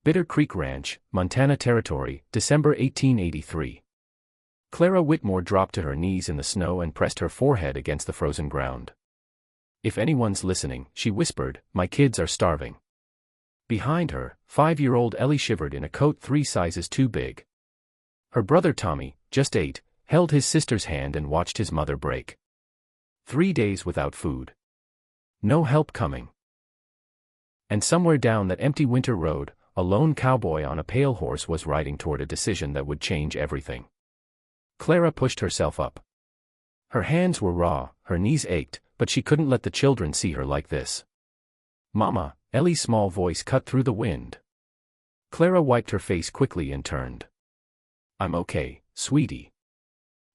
Bitter Creek Ranch, Montana Territory, December 1883. Clara Whitmore dropped to her knees in the snow and pressed her forehead against the frozen ground. "If anyone's listening," she whispered, "my kids are starving." Behind her, 5-year-old Ellie shivered in a coat 3 sizes too big. Her brother Tommy, just 8, held his sister's hand and watched his mother break. 3 days without food. No help coming. And somewhere down that empty winter road, a lone cowboy on a pale horse was riding toward a decision that would change everything. Clara pushed herself up. Her hands were raw, her knees ached, but she couldn't let the children see her like this. "Mama," Ellie's small voice cut through the wind. Clara wiped her face quickly and turned. "I'm okay, sweetie.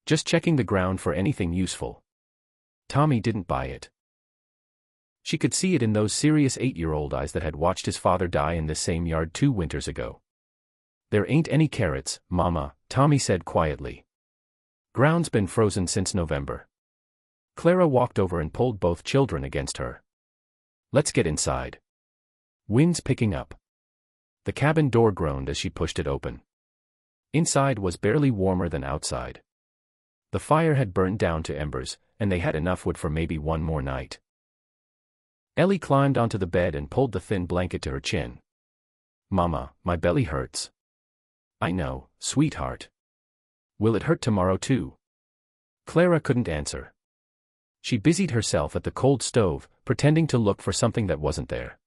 Just checking the ground for anything useful." Tommy didn't buy it. She could see it in those serious 8-year-old eyes that had watched his father die in this same yard 2 winters ago. "There ain't any carrots, Mama," Tommy said quietly. "Ground's been frozen since November." Clara walked over and pulled both children against her. "Let's get inside." Wind's picking up. The cabin door groaned as she pushed it open. Inside was barely warmer than outside. The fire had burned down to embers, and they had enough wood for maybe one more night. Ellie climbed onto the bed and pulled the thin blanket to her chin. "Mama, my belly hurts." "I know, sweetheart. Will it hurt tomorrow too?" Clara couldn't answer. She busied herself at the cold stove, pretending to look for something that wasn't there.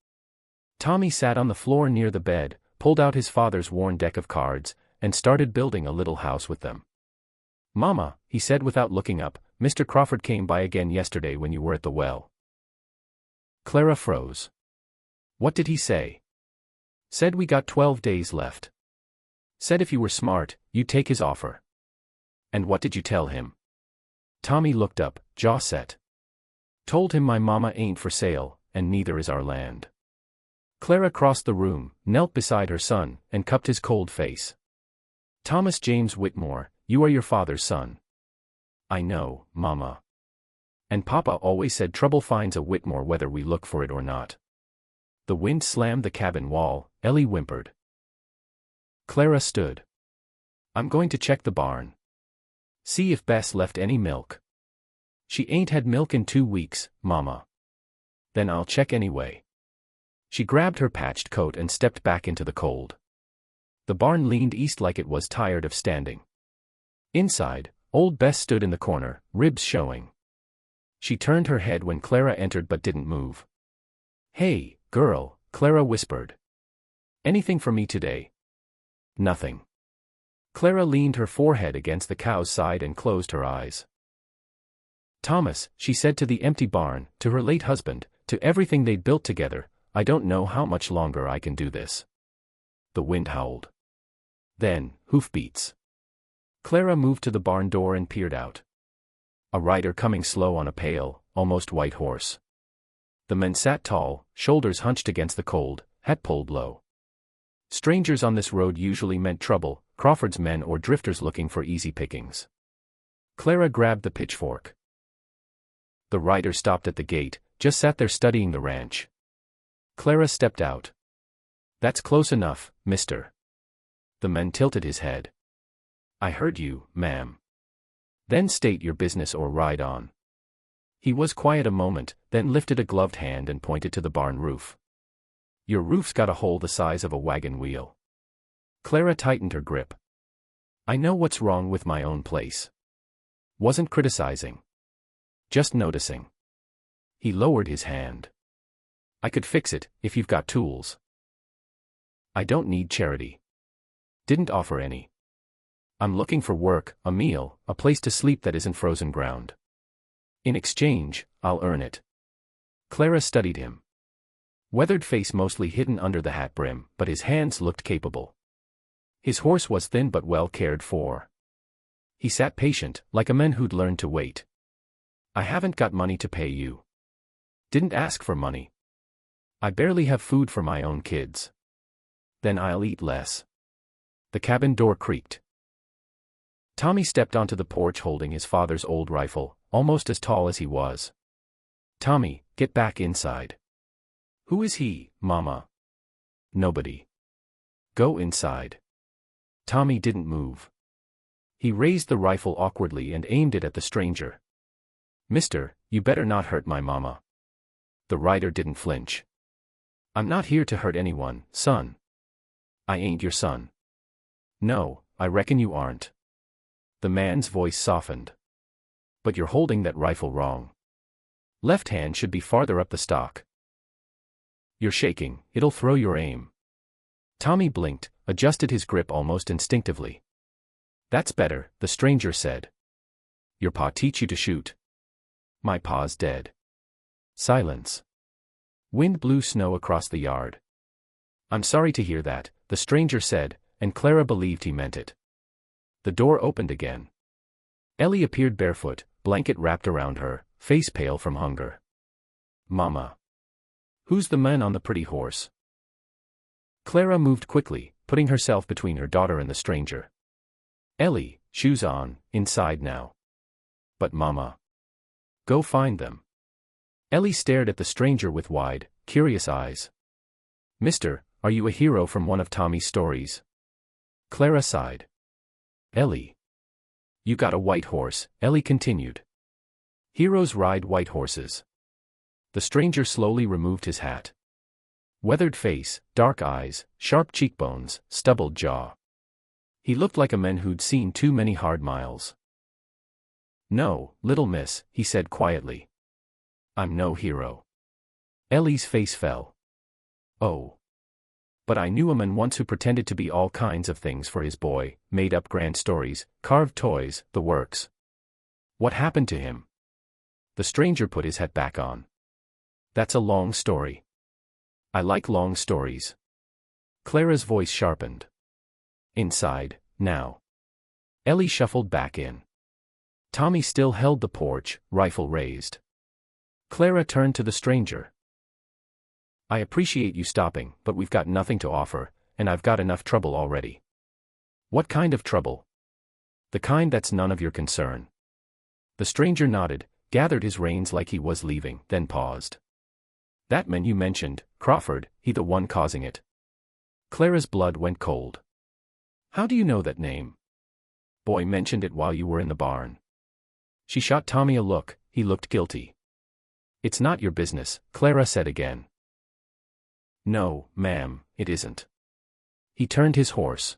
Tommy sat on the floor near the bed, pulled out his father's worn deck of cards, and started building a little house with them. "Mama," he said without looking up, "Mr. Crawford came by again yesterday when you were at the well." Clara froze. "What did he say?" "Said we got 12 days left. Said if you were smart, you'd take his offer." "And what did you tell him?" Tommy looked up, jaw set. "Told him my mama ain't for sale, and neither is our land." Clara crossed the room, knelt beside her son, and cupped his cold face. "Thomas James Whitmore, you are your father's son." "I know, Mama. And Papa always said trouble finds a Whitmore whether we look for it or not." The wind slammed the cabin wall, Ellie whimpered. Clara stood. "I'm going to check the barn. See if Bess left any milk." "She ain't had milk in 2 weeks, Mama." "Then I'll check anyway." She grabbed her patched coat and stepped back into the cold. The barn leaned east like it was tired of standing. Inside, old Bess stood in the corner, ribs showing. She turned her head when Clara entered but didn't move. "Hey, girl," Clara whispered. "Anything for me today?" "Nothing." Clara leaned her forehead against the cow's side and closed her eyes. "Thomas," she said to the empty barn, to her late husband, to everything they'd built together, "I don't know how much longer I can do this." The wind howled. Then, hoofbeats. Clara moved to the barn door and peered out. A rider coming slow on a pale, almost white horse. The men sat tall, shoulders hunched against the cold, hat pulled low. Strangers on this road usually meant trouble, Crawford's men or drifters looking for easy pickings. Clara grabbed the pitchfork. The rider stopped at the gate, just sat there studying the ranch. Clara stepped out. "That's close enough, mister." The man tilted his head. "I heard you, ma'am." "Then state your business or ride on." He was quiet a moment, then lifted a gloved hand and pointed to the barn roof. "Your roof's got a hole the size of a wagon wheel." Clara tightened her grip. "I know what's wrong with my own place." Wasn't criticizing. Just noticing. He lowered his hand. "I could fix it, if you've got tools." "I don't need charity." Didn't offer any. "I'm looking for work, a meal, a place to sleep that isn't frozen ground. In exchange, I'll earn it." Clara studied him. Weathered face mostly hidden under the hat brim, but his hands looked capable. His horse was thin but well cared for. He sat patient, like a man who'd learned to wait. "I haven't got money to pay you." "Didn't ask for money." "I barely have food for my own kids." "Then I'll eat less." The cabin door creaked. Tommy stepped onto the porch holding his father's old rifle, almost as tall as he was. "Tommy, get back inside." "Who is he, Mama?" "Nobody." Go inside. Tommy didn't move. He raised the rifle awkwardly and aimed it at the stranger. Mister, you better not hurt my mama. The rider didn't flinch. I'm not here to hurt anyone, son. I ain't your son. No, I reckon you aren't. The man's voice softened. But you're holding that rifle wrong. Left hand should be farther up the stock. You're shaking, it'll throw your aim. Tommy blinked, adjusted his grip almost instinctively. That's better, the stranger said. Your pa teach you to shoot. My pa's dead. Silence. Wind blew snow across the yard. I'm sorry to hear that, the stranger said, and Clara believed he meant it. The door opened again. Ellie appeared barefoot, blanket wrapped around her, face pale from hunger. Mama. Who's the man on the pretty horse? Clara moved quickly, putting herself between her daughter and the stranger. Ellie, shoes on, inside now. But Mama. Go find them. Ellie stared at the stranger with wide, curious eyes. Mister, are you a hero from one of Tommy's stories? Clara sighed. Ellie. You got a white horse, Ellie continued. Heroes ride white horses. The stranger slowly removed his hat. Weathered face, dark eyes, sharp cheekbones, stubbled jaw. He looked like a man who'd seen too many hard miles. No, little miss, he said quietly. I'm no hero. Ellie's face fell. Oh. But I knew a man once who pretended to be all kinds of things for his boy, made up grand stories, carved toys, the works. What happened to him? The stranger put his hat back on. That's a long story. I like long stories. Clara's voice sharpened. Inside, now. Ellie shuffled back in. Tommy still held the porch, rifle raised. Clara turned to the stranger. I appreciate you stopping, but we've got nothing to offer, and I've got enough trouble already. What kind of trouble? The kind that's none of your concern. The stranger nodded, gathered his reins like he was leaving, then paused. That man you mentioned, Crawford, he the one causing it. Clara's blood went cold. How do you know that name? Boy mentioned it while you were in the barn. She shot Tommy a look, he looked guilty. It's not your business, Clara said again. No, ma'am, it isn't. He turned his horse.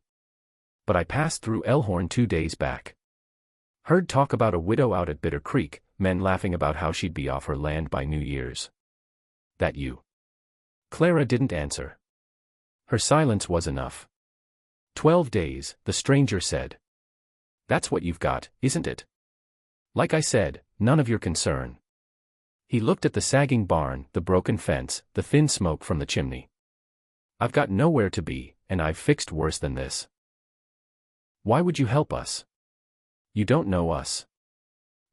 But I passed through Elhorn 2 days back. Heard talk about a widow out at Bitter Creek, men laughing about how she'd be off her land by New Year's. That you? Clara didn't answer. Her silence was enough. 12 days, the stranger said. That's what you've got, isn't it? Like I said, none of your concern. He looked at the sagging barn, the broken fence, the thin smoke from the chimney. I've got nowhere to be, and I've fixed worse than this. Why would you help us? You don't know us.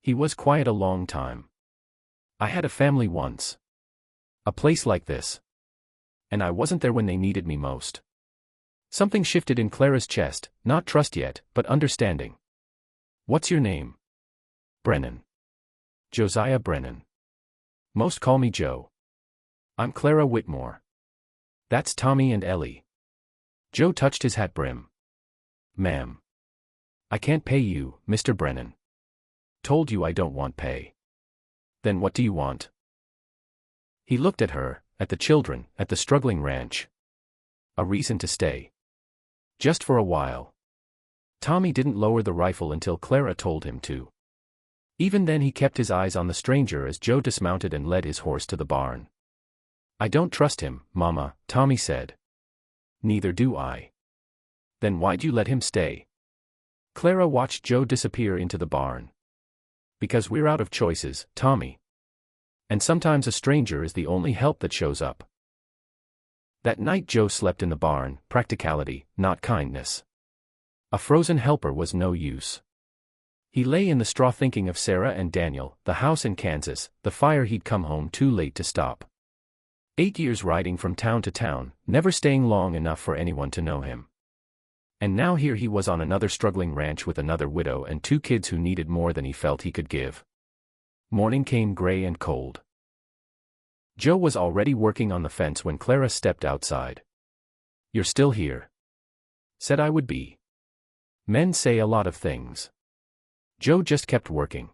He was quiet a long time. I had a family once. A place like this. And I wasn't there when they needed me most. Something shifted in Clara's chest, not trust yet, but understanding. What's your name? Brennan. Josiah Brennan. Most call me Joe. I'm Clara Whitmore. That's Tommy and Ellie. Joe touched his hat brim. Ma'am. I can't pay you, Mr. Brennan. Told you I don't want pay. Then what do you want? He looked at her, at the children, at the struggling ranch. A reason to stay. Just for a while. Tommy didn't lower the rifle until Clara told him to. Even then he kept his eyes on the stranger as Joe dismounted and led his horse to the barn. I don't trust him, Mama, Tommy said. Neither do I. Then why'd you let him stay? Clara watched Joe disappear into the barn. Because we're out of choices, Tommy. And sometimes a stranger is the only help that shows up. That night Joe slept in the barn, practicality, not kindness. A frozen helper was no use. He lay in the straw thinking of Sarah and Daniel, the house in Kansas, the fire he'd come home too late to stop. 8 years riding from town to town, never staying long enough for anyone to know him. And now here he was on another struggling ranch with another widow and 2 kids who needed more than he felt he could give. Morning came gray and cold. Joe was already working on the fence when Clara stepped outside. You're still here. Said I would be. Men say a lot of things. Joe just kept working.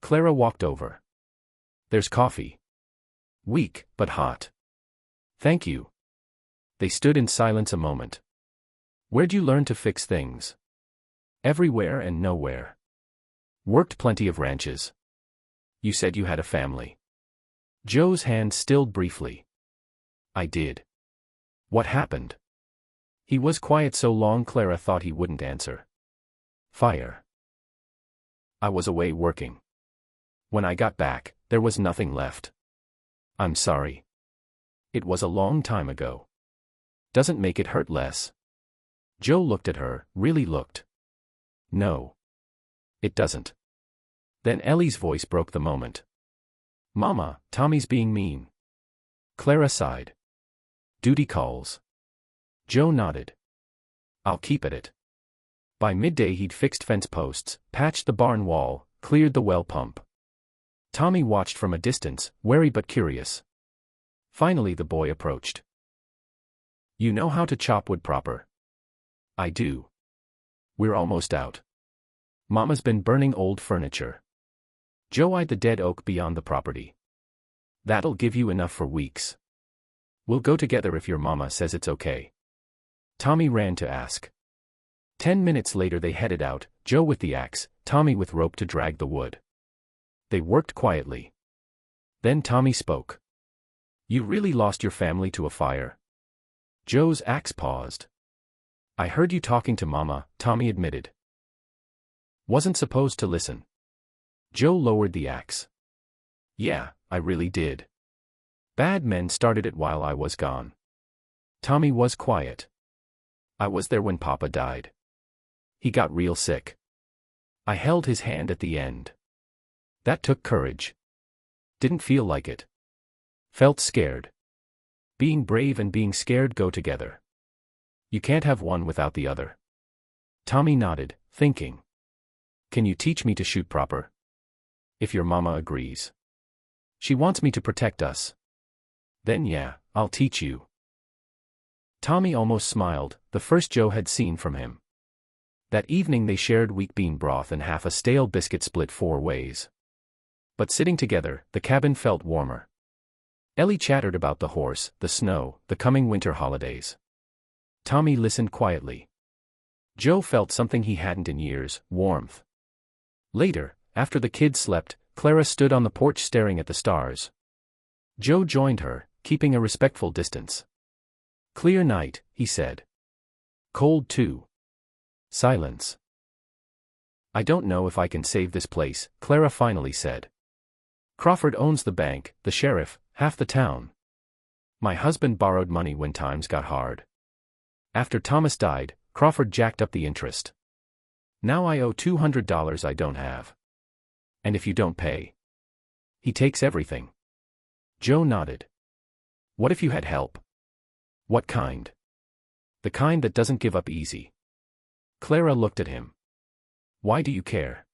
Clara walked over. There's coffee. Weak, but hot. Thank you. They stood in silence a moment. Where'd you learn to fix things? Everywhere and nowhere. Worked plenty of ranches. You said you had a family. Joe's hand stilled briefly. I did. What happened? He was quiet so long Clara thought he wouldn't answer. Fire. I was away working. When I got back, there was nothing left. I'm sorry. It was a long time ago. Doesn't make it hurt less. Joe looked at her, really looked. No. It doesn't. Then Ellie's voice broke the moment. Mama, Tommy's being mean. Clara sighed. Duty calls. Joe nodded. I'll keep at it. By midday he'd fixed fence posts, patched the barn wall, cleared the well pump. Tommy watched from a distance, wary but curious. Finally the boy approached. You know how to chop wood proper? I do. We're almost out. Mama's been burning old furniture. Joe eyed the dead oak beyond the property. That'll give you enough for weeks. We'll go together if your mama says it's okay. Tommy ran to ask. 10 minutes later they headed out, Joe with the axe, Tommy with rope to drag the wood. They worked quietly. Then Tommy spoke. You really lost your family to a fire? Joe's axe paused. I heard you talking to Mama, Tommy admitted. Wasn't supposed to listen. Joe lowered the axe. Yeah, I really did. Bad men started it while I was gone. Tommy was quiet. I was there when Papa died. He got real sick. I held his hand at the end. That took courage. Didn't feel like it. Felt scared. Being brave and being scared go together. You can't have one without the other. Tommy nodded, thinking. Can you teach me to shoot proper? If your mama agrees. She wants me to protect us. Then yeah, I'll teach you. Tommy almost smiled, the first Joe had seen from him. That evening they shared weak bean broth and half a stale biscuit split 4 ways. But sitting together, the cabin felt warmer. Ellie chattered about the horse, the snow, the coming winter holidays. Tommy listened quietly. Joe felt something he hadn't in years, warmth. Later, after the kids slept, Clara stood on the porch staring at the stars. Joe joined her, keeping a respectful distance. Clear night, he said. Cold too. Silence. I don't know if I can save this place, Clara finally said. Crawford owns the bank, the sheriff, half the town. My husband borrowed money when times got hard. After Thomas died, Crawford jacked up the interest. Now I owe $200 I don't have. And if you don't pay, he takes everything. Joe nodded. What if you had help? What kind? The kind that doesn't give up easy. Clara looked at him. Why do you care?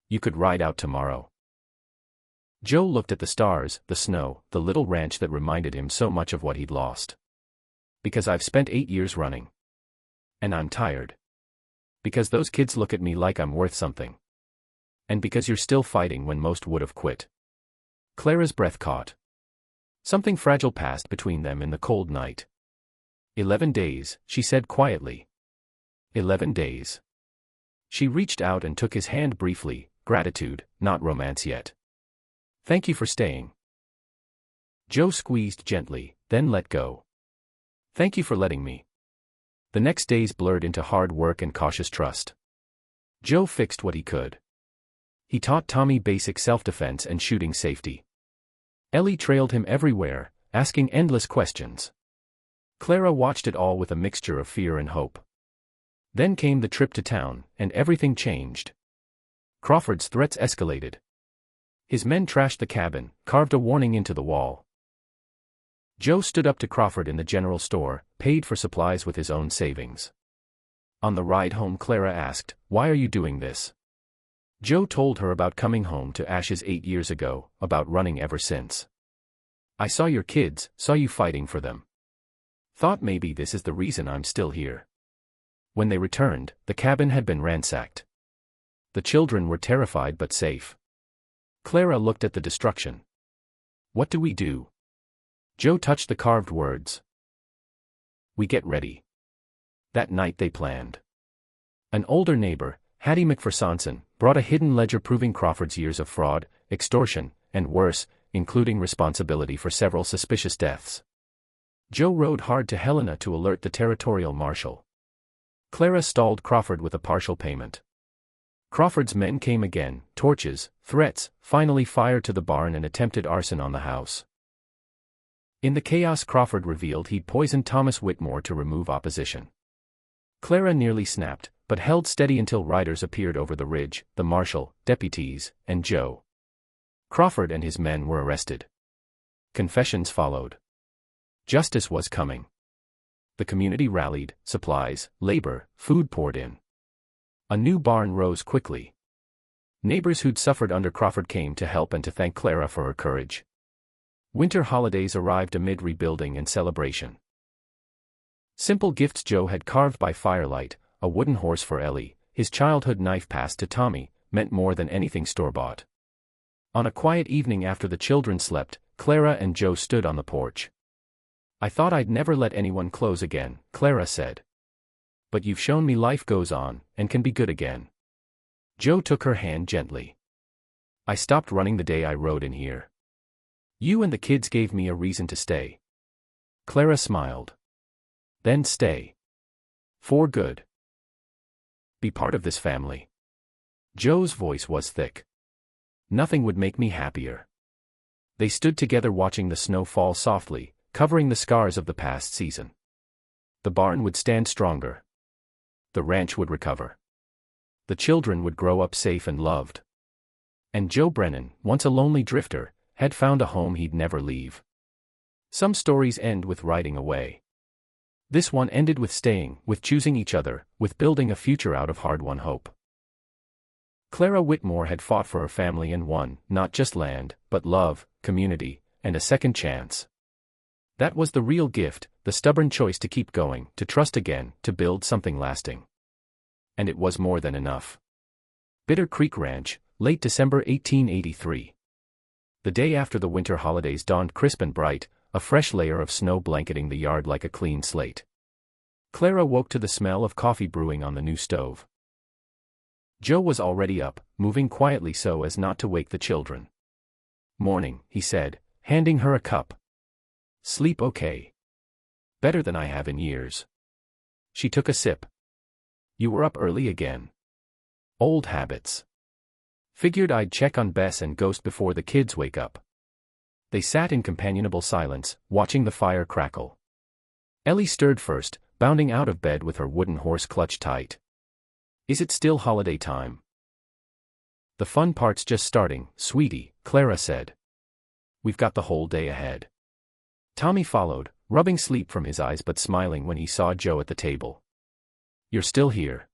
You could ride out tomorrow. Joe looked at the stars, the snow, the little ranch that reminded him so much of what he'd lost. Because I've spent 8 years running. And I'm tired. Because those kids look at me like I'm worth something. And because you're still fighting when most would have quit. Clara's breath caught. Something fragile passed between them in the cold night. 11 days, she said quietly. 11 days. She reached out and took his hand briefly, gratitude, not romance yet. Thank you for staying. Joe squeezed gently, then let go. Thank you for letting me. The next days blurred into hard work and cautious trust. Joe fixed what he could. He taught Tommy basic self-defense and shooting safety. Ellie trailed him everywhere, asking endless questions. Clara watched it all with a mixture of fear and hope. Then came the trip to town, and everything changed. Crawford's threats escalated. His men trashed the cabin, carved a warning into the wall. Joe stood up to Crawford in the general store, paid for supplies with his own savings. On the ride home Clara asked, "Why are you doing this?" Joe told her about coming home to Ashes 8 years ago, about running ever since. "I saw your kids, saw you fighting for them. Thought maybe this is the reason I'm still here." When they returned, the cabin had been ransacked. The children were terrified but safe. Clara looked at the destruction. "What do we do?" Joe touched the carved words. "We get ready." That night they planned. An older neighbor, Hattie McPherson, brought a hidden ledger proving Crawford's years of fraud, extortion, and worse, including responsibility for several suspicious deaths. Joe rode hard to Helena to alert the territorial marshal. Clara stalled Crawford with a partial payment. Crawford's men came again, torches, threats, finally fire to the barn and attempted arson on the house. In the chaos, Crawford revealed he'd poisoned Thomas Whitmore to remove opposition. Clara nearly snapped, but held steady until riders appeared over the ridge, the marshal, deputies, and Joe. Crawford and his men were arrested. Confessions followed. Justice was coming. The community rallied, supplies, labor, food poured in. A new barn rose quickly. Neighbors who'd suffered under Crawford came to help and to thank Clara for her courage. Winter holidays arrived amid rebuilding and celebration. Simple gifts Joe had carved by firelight, a wooden horse for Ellie, his childhood knife passed to Tommy, meant more than anything store-bought. On a quiet evening after the children slept, Clara and Joe stood on the porch. "I thought I'd never let anyone close again," Clara said. "But you've shown me life goes on, and can be good again." Joe took her hand gently. "I stopped running the day I rode in here. You and the kids gave me a reason to stay." Clara smiled. "Then stay. For good. Be part of this family." Joe's voice was thick. "Nothing would make me happier." They stood together watching the snow fall softly, covering the scars of the past season. The barn would stand stronger. The ranch would recover. The children would grow up safe and loved. And Joe Brennan, once a lonely drifter, had found a home he'd never leave. Some stories end with riding away. This one ended with staying, with choosing each other, with building a future out of hard-won hope. Clara Whitmore had fought for her family and won, not just land, but love, community, and a second chance. That was the real gift, the stubborn choice to keep going, to trust again, to build something lasting. And it was more than enough. Bitter Creek Ranch, late December 1883. The day after the winter holidays dawned crisp and bright, a fresh layer of snow blanketing the yard like a clean slate. Clara woke to the smell of coffee brewing on the new stove. Joe was already up, moving quietly so as not to wake the children. "Morning," he said, handing her a cup. "Sleep okay?" "Better than I have in years." She took a sip. "You were up early again." "Old habits. Figured I'd check on Bess and Ghost before the kids wake up." They sat in companionable silence, watching the fire crackle. Ellie stirred first, bounding out of bed with her wooden horse clutched tight. "Is it still holiday time?" "The fun part's just starting, sweetie," Clara said. "We've got the whole day ahead." Tommy followed, rubbing sleep from his eyes but smiling when he saw Joe at the table. "You're still here.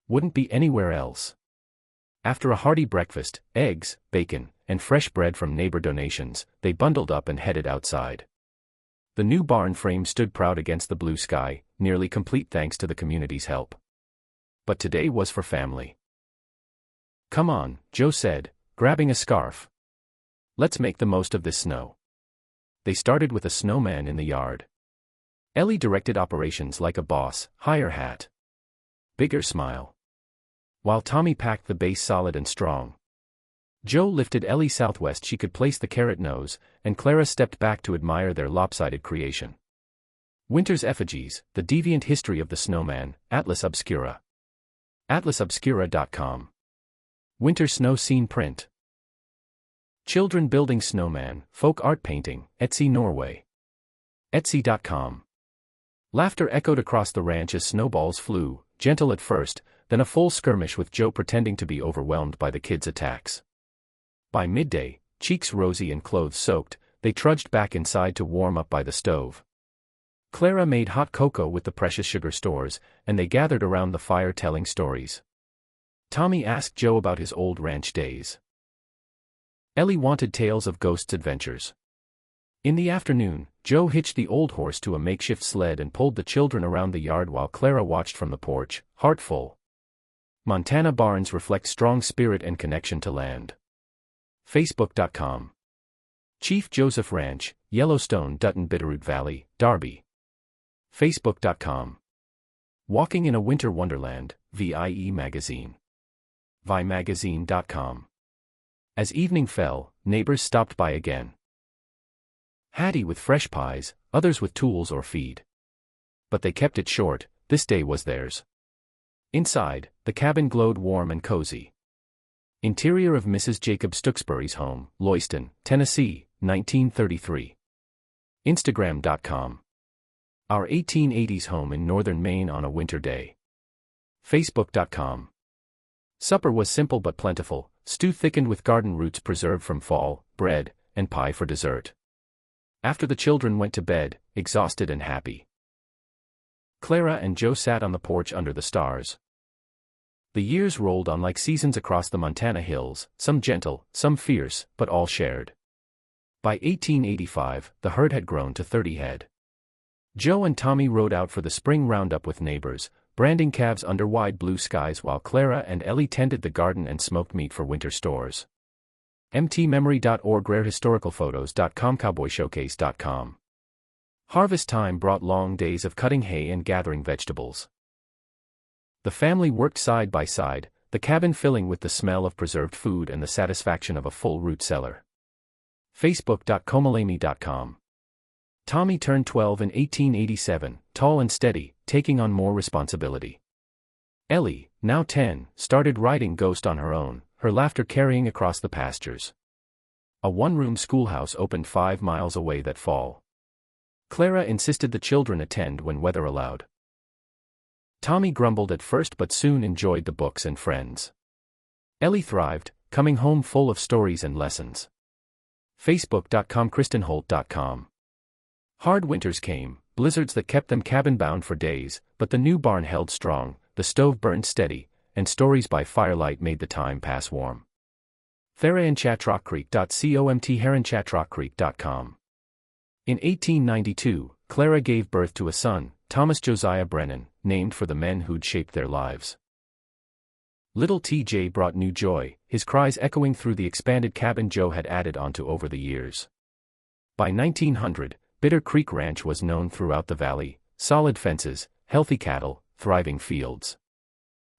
Wouldn't be anywhere else." After a hearty breakfast, eggs, bacon, and fresh bread from neighbor donations, they bundled up and headed outside. The new barn frame stood proud against the blue sky, nearly complete thanks to the community's help. But today was for family. "Come on," Joe said, grabbing a scarf. "Let's make the most of this snow." They started with a snowman in the yard. Ellie directed operations like a boss, higher hat. Bigger smile. While Tommy packed the base solid and strong. Joe lifted Ellie southwest she could place the carrot nose, and Clara stepped back to admire their lopsided creation. Winter's Effigies, The Deviant History of the Snowman, Atlas Obscura. atlasobscura.com. Winter Snow Scene Print. Children Building Snowman, Folk Art Painting, Etsy Norway. Etsy.com. Laughter echoed across the ranch as snowballs flew, gentle at first, then a full skirmish with Joe pretending to be overwhelmed by the kids' attacks. By midday, cheeks rosy and clothes soaked, they trudged back inside to warm up by the stove. Clara made hot cocoa with the precious sugar stores, and they gathered around the fire telling stories. Tommy asked Joe about his old ranch days. Ellie wanted tales of Ghost's adventures. In the afternoon, Joe hitched the old horse to a makeshift sled and pulled the children around the yard while Clara watched from the porch, heart full. Montana barns reflect strong spirit and connection to land. Facebook.com. Chief Joseph Ranch, Yellowstone Dutton Bitterroot Valley, Darby. Facebook.com. Walking in a Winter Wonderland, VIE Magazine. VIMagazine.com. As evening fell, neighbors stopped by again. Hattie with fresh pies, others with tools or feed. But they kept it short, this day was theirs. Inside, the cabin glowed warm and cozy. Interior of Mrs. Jacob Stooksbury's home, Loyston, Tennessee, 1933. Instagram.com. Our 1880s home in northern Maine on a winter day. Facebook.com. Supper was simple but plentiful, stew thickened with garden roots preserved from fall, bread, and pie for dessert. After the children went to bed, exhausted and happy, Clara and Joe sat on the porch under the stars. The years rolled on like seasons across the Montana hills, some gentle, some fierce, but all shared. By 1885, the herd had grown to 30 head. Joe and Tommy rode out for the spring roundup with neighbors, branding calves under wide blue skies while Clara and Ellie tended the garden and smoked meat for winter stores. mtmemory.org, rarehistoricalphotos.com, cowboyshowcase.com. Harvest time brought long days of cutting hay and gathering vegetables. The family worked side by side, the cabin filling with the smell of preserved food and the satisfaction of a full root cellar. Facebook.com. Tommy turned 12 in 1887, tall and steady, taking on more responsibility. Ellie, now 10, started riding Ghost on her own, her laughter carrying across the pastures. A one-room schoolhouse opened 5 miles away that fall. Clara insisted the children attend when weather allowed. Tommy grumbled at first but soon enjoyed the books and friends. Ellie thrived, coming home full of stories and lessons. Facebook.com, KristenHolt.com. Hard winters came, blizzards that kept them cabin-bound for days, but the new barn held strong, the stove burned steady, and stories by firelight made the time pass warm. TheraandChatrockCreek.com. In 1892, Clara gave birth to a son, Thomas Josiah Brennan, named for the men who'd shaped their lives. Little TJ brought new joy, his cries echoing through the expanded cabin Joe had added onto over the years. By 1900, Bitter Creek Ranch was known throughout the valley, solid fences, healthy cattle, thriving fields.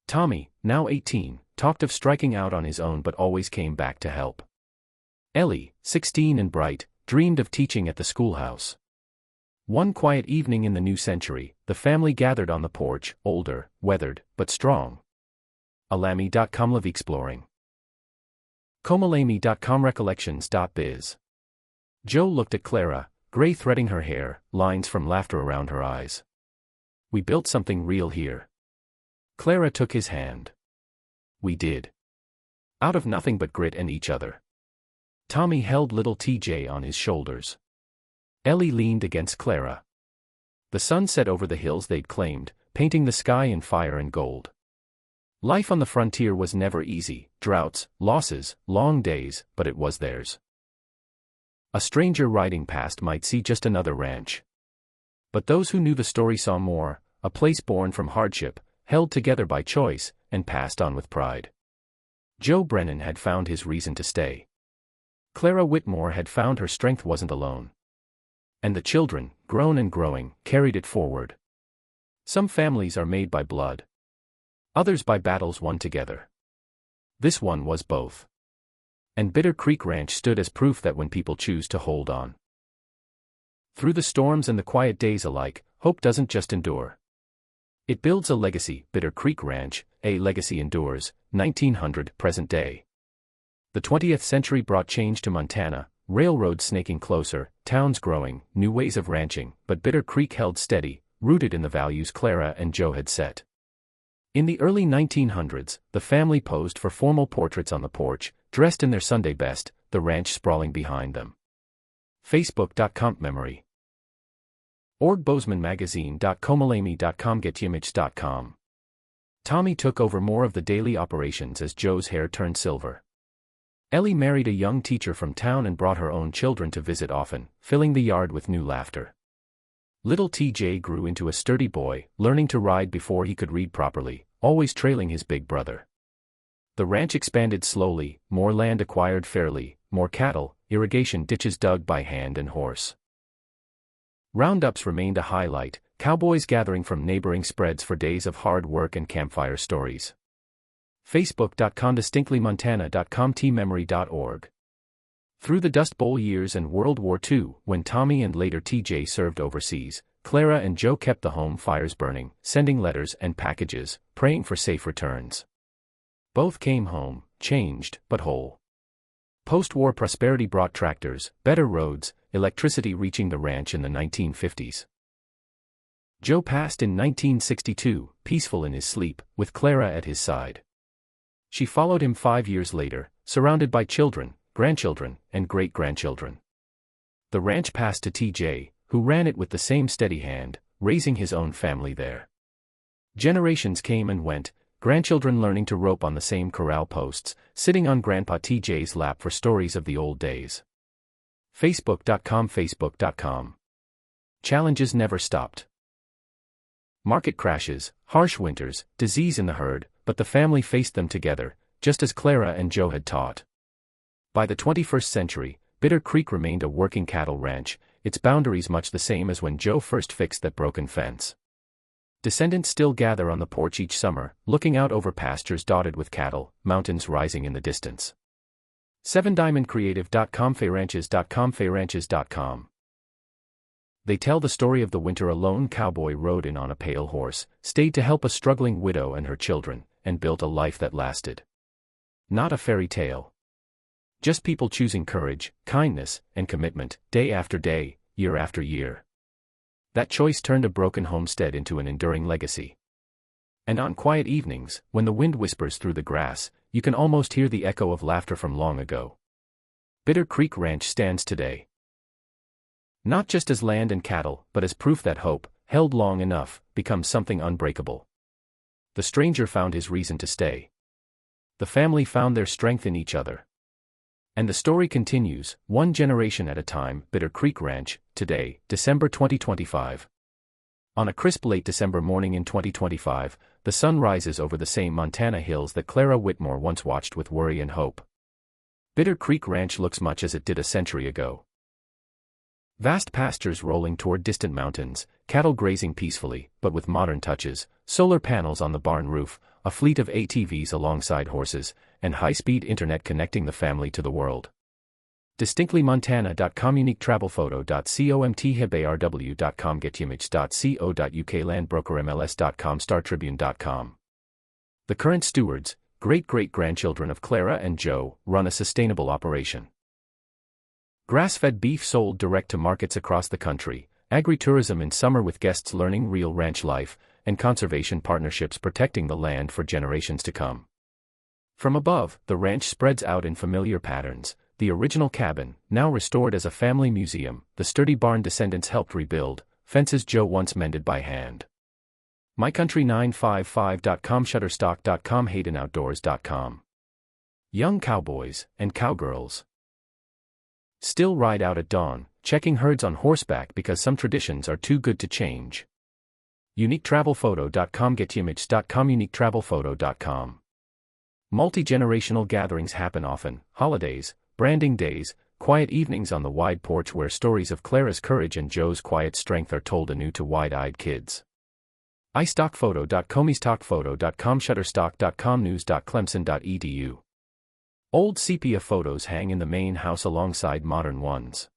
Tommy, now 18, talked of striking out on his own but always came back to help. Ellie, 16 and bright, dreamed of teaching at the schoolhouse. One quiet evening in the new century, the family gathered on the porch, older, weathered, but strong. Alami.com, Live Exploring. Comalami.com, Recollections.biz. Joe looked at Clara, gray threading her hair, lines from laughter around her eyes. We built something real here. Clara took his hand. We did. Out of nothing but grit and each other. Tommy held little TJ on his shoulders. Ellie leaned against Clara. The sun set over the hills they'd claimed, painting the sky in fire and gold. Life on the frontier was never easy, droughts, losses, long days, but it was theirs. A stranger riding past might see just another ranch. But those who knew the story saw more, a place born from hardship, held together by choice, and passed on with pride. Joe Brennan had found his reason to stay. Clara Whitmore had found her strength wasn't alone. And the children, grown and growing, carried it forward. Some families are made by blood. Others by battles won together. This one was both. And Bitter Creek Ranch stood as proof that when people choose to hold on through the storms and the quiet days alike, hope doesn't just endure. It builds a legacy. Bitter Creek Ranch, a legacy endures, 1900, present day. The 20th century brought change to Montana, railroads snaking closer, towns growing, new ways of ranching, but Bitter Creek held steady, rooted in the values Clara and Joe had set. In the early 1900s, the family posed for formal portraits on the porch, dressed in their Sunday best, the ranch sprawling behind them. Facebook.com memory. orgbozemanmagazine.comalami.com, getimage.com. Tommy took over more of the daily operations as Joe's hair turned silver. Ellie married a young teacher from town and brought her own children to visit often, filling the yard with new laughter. Little TJ grew into a sturdy boy, learning to ride before he could read properly, always trailing his big brother. The ranch expanded slowly, more land acquired fairly, more cattle, irrigation ditches dug by hand and horse. Roundups remained a highlight, cowboys gathering from neighboring spreads for days of hard work and campfire stories. Facebook.com distinctlymontana.com tmemory.org. Through the Dust Bowl years and World War II, when Tommy and later TJ served overseas, Clara and Joe kept the home fires burning, sending letters and packages, praying for safe returns. Both came home, changed, but whole. Post-war prosperity brought tractors, better roads, electricity reaching the ranch in the 1950s. Joe passed in 1962, peaceful in his sleep, with Clara at his side. She followed him 5 years later, surrounded by children, grandchildren, and great-grandchildren. The ranch passed to TJ, who ran it with the same steady hand, raising his own family there. Generations came and went, grandchildren learning to rope on the same corral posts, sitting on Grandpa TJ's lap for stories of the old days. Facebook.com. Challenges never stopped. Market crashes, harsh winters, disease in the herd, but the family faced them together, just as Clara and Joe had taught. By the 21st century, Bitter Creek remained a working cattle ranch, its boundaries much the same as when Joe first fixed that broken fence. Descendants still gather on the porch each summer, looking out over pastures dotted with cattle, mountains rising in the distance. 7diamondcreative.com fayranches.com. They tell the story of the winter a lone cowboy rode in on a pale horse, stayed to help a struggling widow and her children, and built a life that lasted. Not a fairy tale. Just people choosing courage, kindness, and commitment, day after day, year after year. That choice turned a broken homestead into an enduring legacy. And on quiet evenings, when the wind whispers through the grass, you can almost hear the echo of laughter from long ago. Bitter Creek Ranch stands today. Not just as land and cattle, but as proof that hope, held long enough, becomes something unbreakable. The stranger found his reason to stay. The family found their strength in each other. And the story continues, one generation at a time. Bitter Creek Ranch, today, December 2025. On a crisp late December morning in 2025, the sun rises over the same Montana hills that Clara Whitmore once watched with worry and hope. Bitter Creek Ranch looks much as it did a century ago. Vast pastures rolling toward distant mountains, cattle grazing peacefully, but with modern touches, solar panels on the barn roof, a fleet of ATVs alongside horses, and high-speed internet connecting the family to the world. DistinctlyMontana.com uniquetravelphoto.com getimage.co.uk landbrokermls.com startribune.com. The current stewards, great-great-grandchildren of Clara and Joe, run a sustainable operation. Grass-fed beef sold direct to markets across the country, agritourism in summer with guests learning real ranch life, and conservation partnerships protecting the land for generations to come. From above, the ranch spreads out in familiar patterns, the original cabin, now restored as a family museum, the sturdy barn descendants helped rebuild, fences Joe once mended by hand. MyCountry955.com Shutterstock.com HaydenOutdoors.com. Young cowboys and cowgirls still ride out at dawn, checking herds on horseback because some traditions are too good to change. UniqueTravelPhoto.com getimage.com UniqueTravelPhoto.com. Multi-generational gatherings happen often, holidays, branding days, quiet evenings on the wide porch where stories of Clara's courage and Joe's quiet strength are told anew to wide-eyed kids. iStockPhoto.com eStockPhoto.com Shutterstock.com News.Clemson.edu. Old sepia photos hang in the main house alongside modern ones.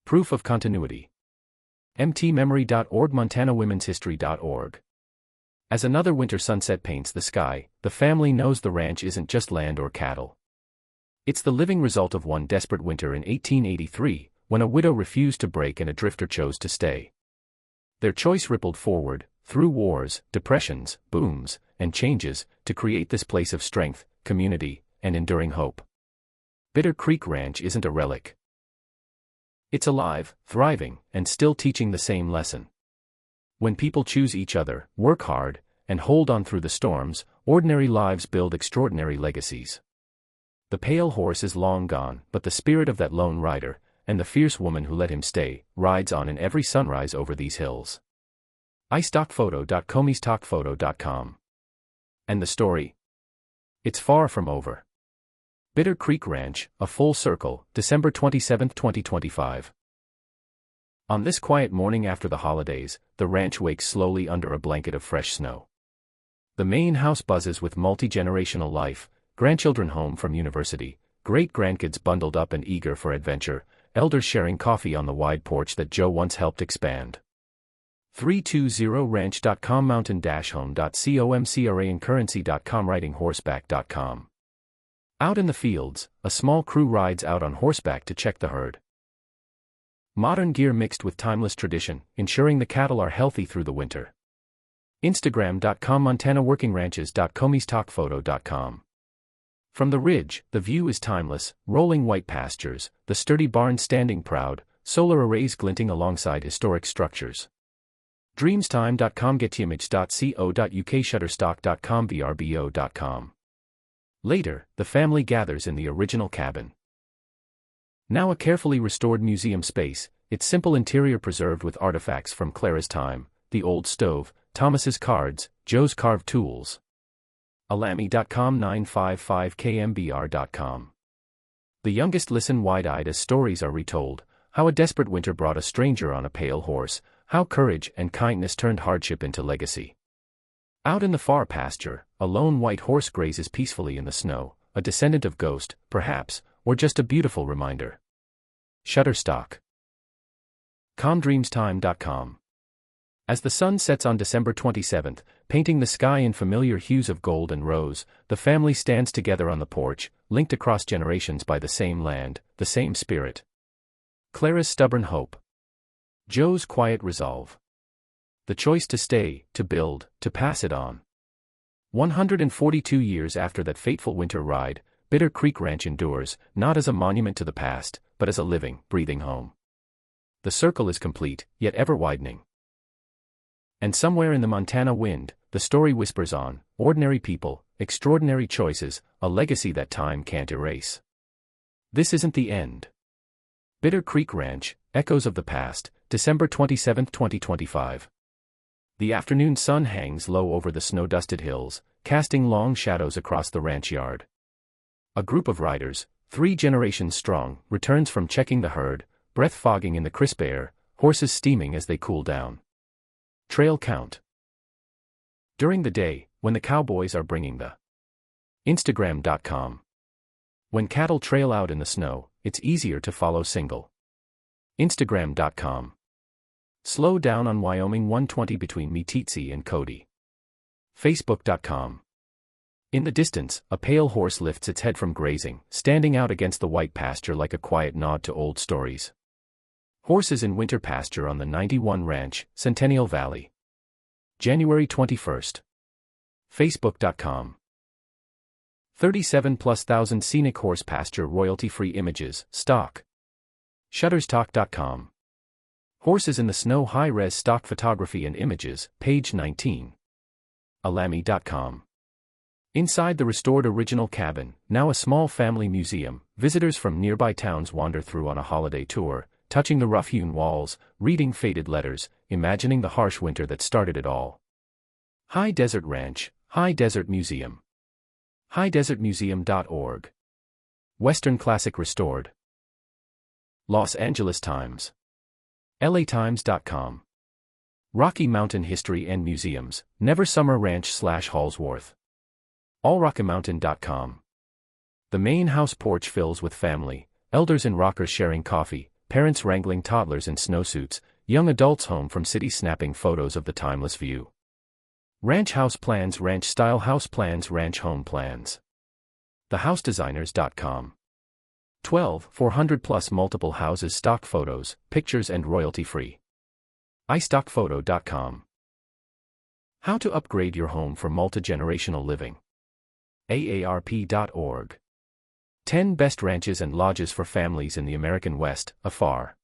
Proof of continuity. mtmemory.org MontanaWomen'sHistory.org. As another winter sunset paints the sky, the family knows the ranch isn't just land or cattle. It's the living result of one desperate winter in 1883, when a widow refused to break and a drifter chose to stay. Their choice rippled forward, through wars, depressions, booms, and changes, to create this place of strength, community, and enduring hope. Bitter Creek Ranch isn't a relic. It's alive, thriving, and still teaching the same lesson. When people choose each other, work hard, and hold on through the storms, ordinary lives build extraordinary legacies. The pale horse is long gone, but the spirit of that lone rider, and the fierce woman who let him stay, rides on in every sunrise over these hills. iStockphoto.com. And the story? It's far from over. Bitter Creek Ranch, A Full Circle, December 27, 2025. On this quiet morning after the holidays, the ranch wakes slowly under a blanket of fresh snow. The main house buzzes with multi-generational life, grandchildren home from university, great-grandkids bundled up and eager for adventure, elders sharing coffee on the wide porch that Joe once helped expand. 320ranch.com, mountain-home.com, CRAandcurrency.com, ridinghorseback.com. Out in the fields, a small crew rides out on horseback to check the herd. Modern gear mixed with timeless tradition, ensuring the cattle are healthy through the winter. Instagram.com, MontanaWorkingRanches.com, iStockphoto.com. From the ridge, the view is timeless, rolling white pastures, the sturdy barns standing proud, solar arrays glinting alongside historic structures. Dreamstime.com, getimage.co.uk, shutterstock.com, vrbo.com. Later, the family gathers in the original cabin. Now a carefully restored museum space, its simple interior preserved with artifacts from Clara's time, the old stove, Thomas's cards, Joe's carved tools. Alami.com, 955kmbr.com. The youngest listen wide-eyed as stories are retold, how a desperate winter brought a stranger on a pale horse, how courage and kindness turned hardship into legacy. Out in the far pasture, a lone white horse grazes peacefully in the snow, a descendant of Ghost, perhaps, or just a beautiful reminder. Shutterstock. Dreamstime.com. As the sun sets on December 27th, painting the sky in familiar hues of gold and rose, the family stands together on the porch, linked across generations by the same land, the same spirit. Clara's stubborn hope. Joe's quiet resolve. The choice to stay, to build, to pass it on. 142 years after that fateful winter ride, Bitter Creek Ranch endures, not as a monument to the past, but as a living, breathing home. The circle is complete, yet ever widening. And somewhere in the Montana wind, the story whispers on, ordinary people, extraordinary choices, a legacy that time can't erase. This isn't the end. Bitter Creek Ranch, Echoes of the Past, December 27, 2025. The afternoon sun hangs low over the snow-dusted hills, casting long shadows across the ranch yard. A group of riders, 3 generations strong, returns from checking the herd, breath fogging in the crisp air, horses steaming as they cool down. Trail count. During the day, when the cowboys are bringing the Instagram.com. When cattle trail out in the snow, it's easier to follow single. Instagram.com. Slow down on Wyoming 120 between Meeteetse and Cody. Facebook.com. In the distance, a pale horse lifts its head from grazing, standing out against the white pasture like a quiet nod to old stories. Horses in winter pasture on the 91 Ranch, Centennial Valley. January 21st. Facebook.com. 37,000+ scenic horse pasture royalty-free images, stock. Shutterstock.com. Horses in the snow high-res stock photography and images, page 19. Alami.com. Inside the restored original cabin, now a small family museum, visitors from nearby towns wander through on a holiday tour, touching the rough-hewn walls, reading faded letters, imagining the harsh winter that started it all. High Desert Ranch, High Desert Museum. highdesertmuseum.org. Western Classic Restored. Los Angeles Times. LATimes.com. Rocky Mountain History and Museums, Never Summer Ranch/Hallsworth. AllRockyMountain.com. The main house porch fills with family, elders in rockers sharing coffee, parents wrangling toddlers in snowsuits, young adults home from cities snapping photos of the timeless view. Ranch house plans, ranch-style house plans, ranch home plans. TheHouseDesigners.com. 400+ multiple houses, stock photos, pictures and royalty-free. iStockphoto.com. How to upgrade your home for multi-generational living. AARP.org. 10 best ranches and lodges for families in the American West, Afar.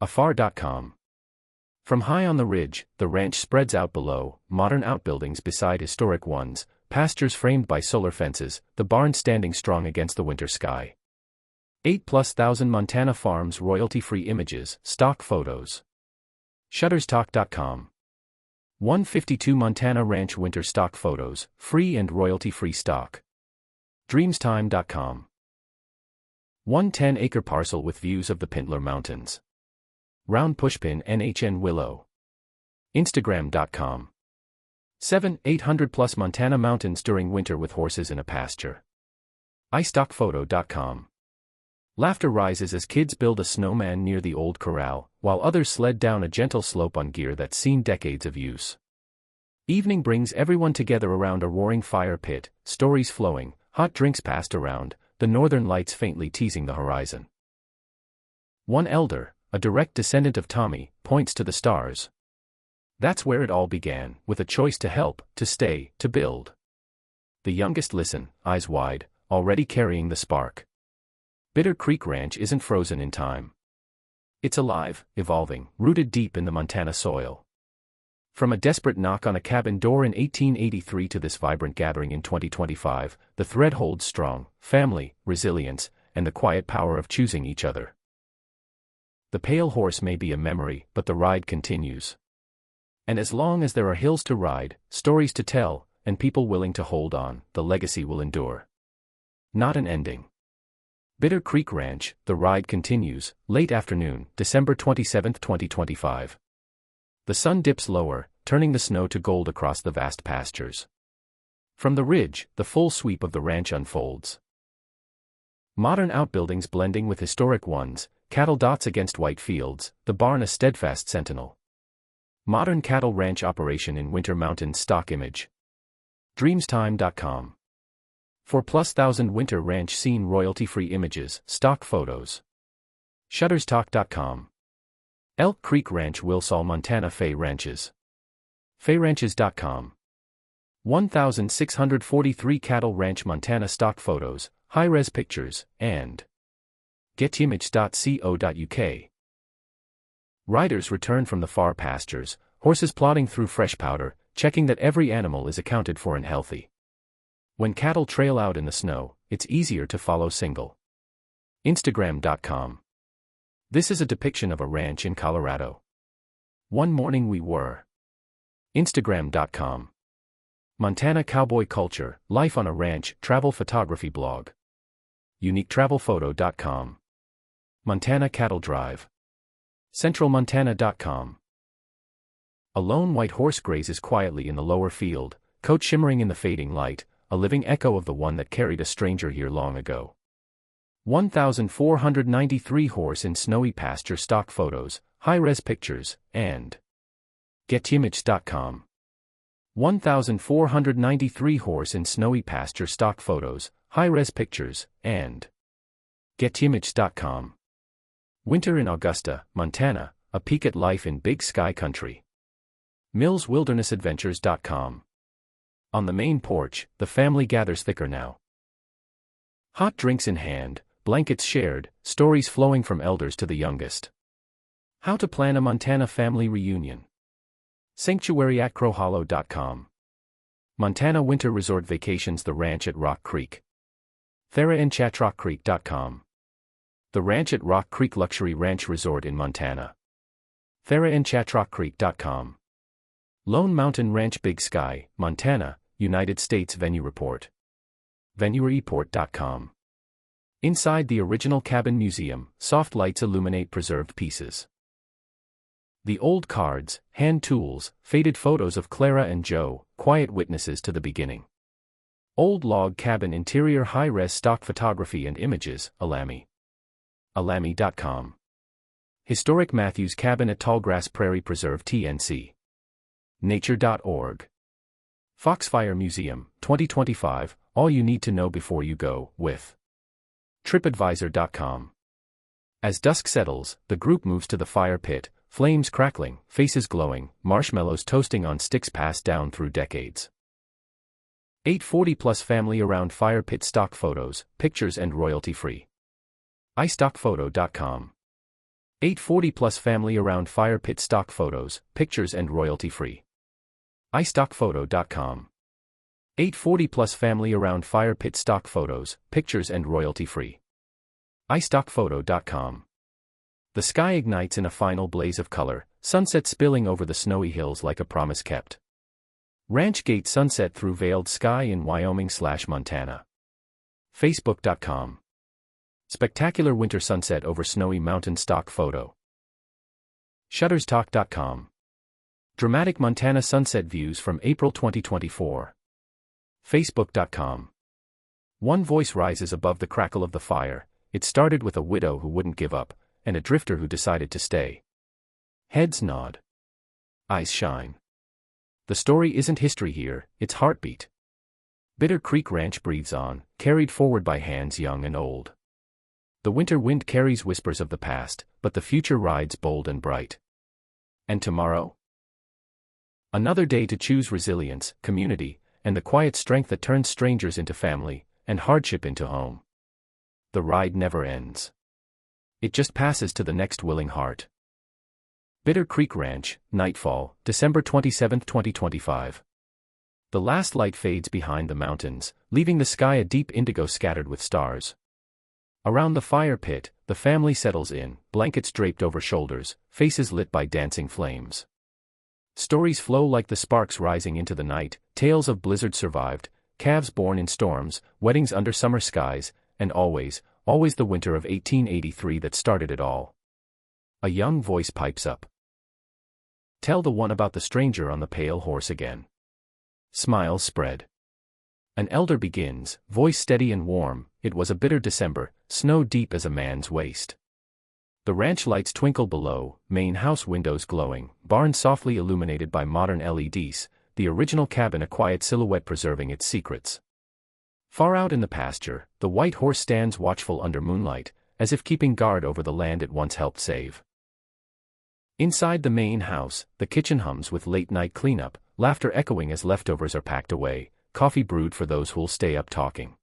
Afar.com. From high on the ridge, the ranch spreads out below, modern outbuildings beside historic ones, pastures framed by solar fences, the barn standing strong against the winter sky. 8,000+ Montana farms royalty-free images, stock photos. Shutterstock.com. 152 Montana ranch winter stock photos, free and royalty-free stock. Dreamstime.com. 110-acre parcel with views of the Pintler Mountains. Round Pushpin NHN Willow. Instagram.com. 800+ Montana mountains during winter with horses in a pasture. iStockphoto.com. Laughter rises as kids build a snowman near the old corral, while others sled down a gentle slope on gear that's seen decades of use. Evening brings everyone together around a roaring fire pit, stories flowing, hot drinks passed around, the northern lights faintly teasing the horizon. One elder, a direct descendant of Tommy, points to the stars. That's where it all began, with a choice to help, to stay, to build. The youngest listen, eyes wide, already carrying the spark. Bitter Creek Ranch isn't frozen in time. It's alive, evolving, rooted deep in the Montana soil. From a desperate knock on a cabin door in 1883 to this vibrant gathering in 2025, the thread holds strong: family, resilience, and the quiet power of choosing each other. The pale horse may be a memory, but the ride continues. And as long as there are hills to ride, stories to tell, and people willing to hold on, the legacy will endure. Not an ending. Bitter Creek Ranch, the ride continues, late afternoon, December 27, 2025. The sun dips lower, turning the snow to gold across the vast pastures. From the ridge, the full sweep of the ranch unfolds. Modern outbuildings blending with historic ones, cattle dots against white fields, the barn a steadfast sentinel. Modern cattle ranch operation in Winter Mountains stock image. Dreamstime.com. 4,000+ winter ranch scene royalty-free images, stock photos. Shutterstock.com. Elk Creek Ranch Wilsall Montana Fay Ranches. FayRanches.com. 1,643 Cattle Ranch Montana stock photos, high-res pictures, and getimage.co.uk. Riders return from the far pastures, horses plodding through fresh powder, checking that every animal is accounted for and healthy. When cattle trail out in the snow, it's easier to follow single. Instagram.com. This is a depiction of a ranch in Colorado. One morning we were. Instagram.com. Montana cowboy culture, life on a ranch, travel photography blog. UniqueTravelPhoto.com. Montana cattle drive. CentralMontana.com. A lone white horse grazes quietly in the lower field, coat shimmering in the fading light, a living echo of the one that carried a stranger here long ago. 1,493 horse in snowy pasture stock photos, high-res pictures, and getimage.com. 1,493 horse in snowy pasture stock photos, high-res pictures, and getimage.com. Winter in Augusta, Montana, a peek at life in Big Sky Country. millswildernessadventures.com. On the main porch, the family gathers thicker now. Hot drinks in hand, blankets shared, stories flowing from elders to the youngest. How to plan a Montana family reunion. Sanctuary@crowhollow.com. Montana winter resort vacations. The ranch at Rock Creek. TheraandChatrockCreek.com. The ranch at Rock Creek luxury ranch resort in Montana. TheraandChatrockCreek.com. Lone Mountain Ranch Big Sky, Montana, United States venue report. VenueReport.com. Inside the original cabin museum, soft lights illuminate preserved pieces. The old cards, hand tools, faded photos of Clara and Joe, quiet witnesses to the beginning. Old log cabin interior high-res stock photography and images, Alami. Alami.com. Historic Matthews Cabin at Tallgrass Prairie Preserve TNC. Nature.org. Foxfire Museum, 2025, all you need to know before you go, with TripAdvisor.com. As dusk settles, the group moves to the fire pit, flames crackling, faces glowing, marshmallows toasting on sticks passed down through decades. 840+ family around fire pit stock photos, pictures and royalty-free. iStockphoto.com. 840+ family around fire pit stock photos, pictures and royalty-free. iStockphoto.com. 840 plus family around fire pit stock photos, pictures and royalty-free. iStockPhoto.com. The sky ignites in a final blaze of color, sunset spilling over the snowy hills like a promise kept. Ranch Gate sunset through veiled sky in Wyoming/Montana. Facebook.com. Spectacular winter sunset over snowy mountain stock photo. Shutterstalk.com. Dramatic Montana sunset views from April 2024. Facebook.com. One voice rises above the crackle of the fire. It started with a widow who wouldn't give up, and a drifter who decided to stay. Heads nod. Eyes shine. The story isn't history here, it's heartbeat. Bitter Creek Ranch breathes on, carried forward by hands young and old. The winter wind carries whispers of the past, but the future rides bold and bright. And tomorrow? Another day to choose resilience, community, and the quiet strength that turns strangers into family, and hardship into home. The ride never ends. It just passes to the next willing heart. Bitter Creek Ranch, Nightfall, December 27, 2025. The last light fades behind the mountains, leaving the sky a deep indigo scattered with stars. Around the fire pit, the family settles in, blankets draped over shoulders, faces lit by dancing flames. Stories flow like the sparks rising into the night, tales of blizzards survived, calves born in storms, weddings under summer skies, and always the winter of 1883 that started it all. A young voice pipes up. Tell the one about the stranger on the pale horse again. Smiles spread. An elder begins, voice steady and warm. It was a bitter December, snow deep as a man's waist. The ranch lights twinkle below, main house windows glowing, barn softly illuminated by modern LEDs, the original cabin a quiet silhouette preserving its secrets. Far out in the pasture, the white horse stands watchful under moonlight, as if keeping guard over the land it once helped save. Inside the main house, the kitchen hums with late-night cleanup, laughter echoing as leftovers are packed away, coffee brewed for those who'll stay up talking.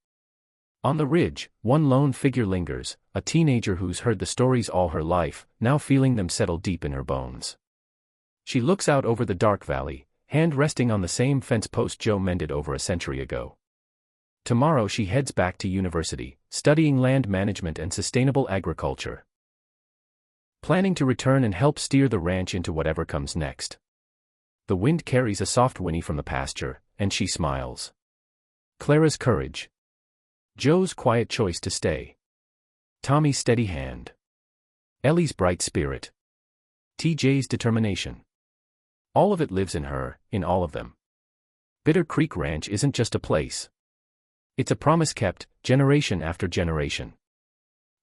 On the ridge, one lone figure lingers, a teenager who's heard the stories all her life, now feeling them settle deep in her bones. She looks out over the dark valley, hand resting on the same fence post Joe mended over a century ago. Tomorrow she heads back to university, studying land management and sustainable agriculture. Planning to return and help steer the ranch into whatever comes next. The wind carries a soft whinny from the pasture, and she smiles. Clara's courage. Joe's quiet choice to stay. Tommy's steady hand. Ellie's bright spirit. TJ's determination. All of it lives in her, in all of them. Bitter Creek Ranch isn't just a place. It's a promise kept, generation after generation.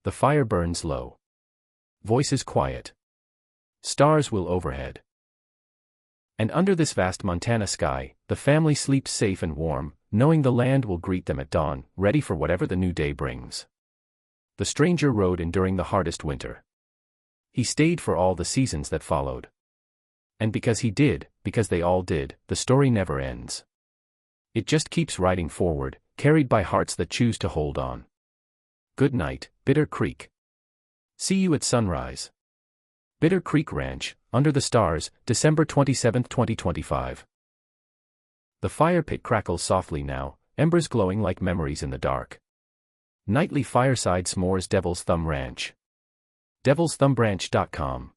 The fire burns low. Voices quiet. Stars will overhead. And under this vast Montana sky, the family sleeps safe and warm, knowing the land will greet them at dawn, ready for whatever the new day brings. The stranger rode enduring the hardest winter. He stayed for all the seasons that followed. And because he did, because they all did, the story never ends. It just keeps riding forward, carried by hearts that choose to hold on. Good night, Bitter Creek. See you at sunrise. Bitter Creek Ranch, Under the Stars, December 27, 2025. The fire pit crackles softly now, embers glowing like memories in the dark. Nightly fireside s'mores Devil's Thumb Ranch. Devil'sThumbRanch.com.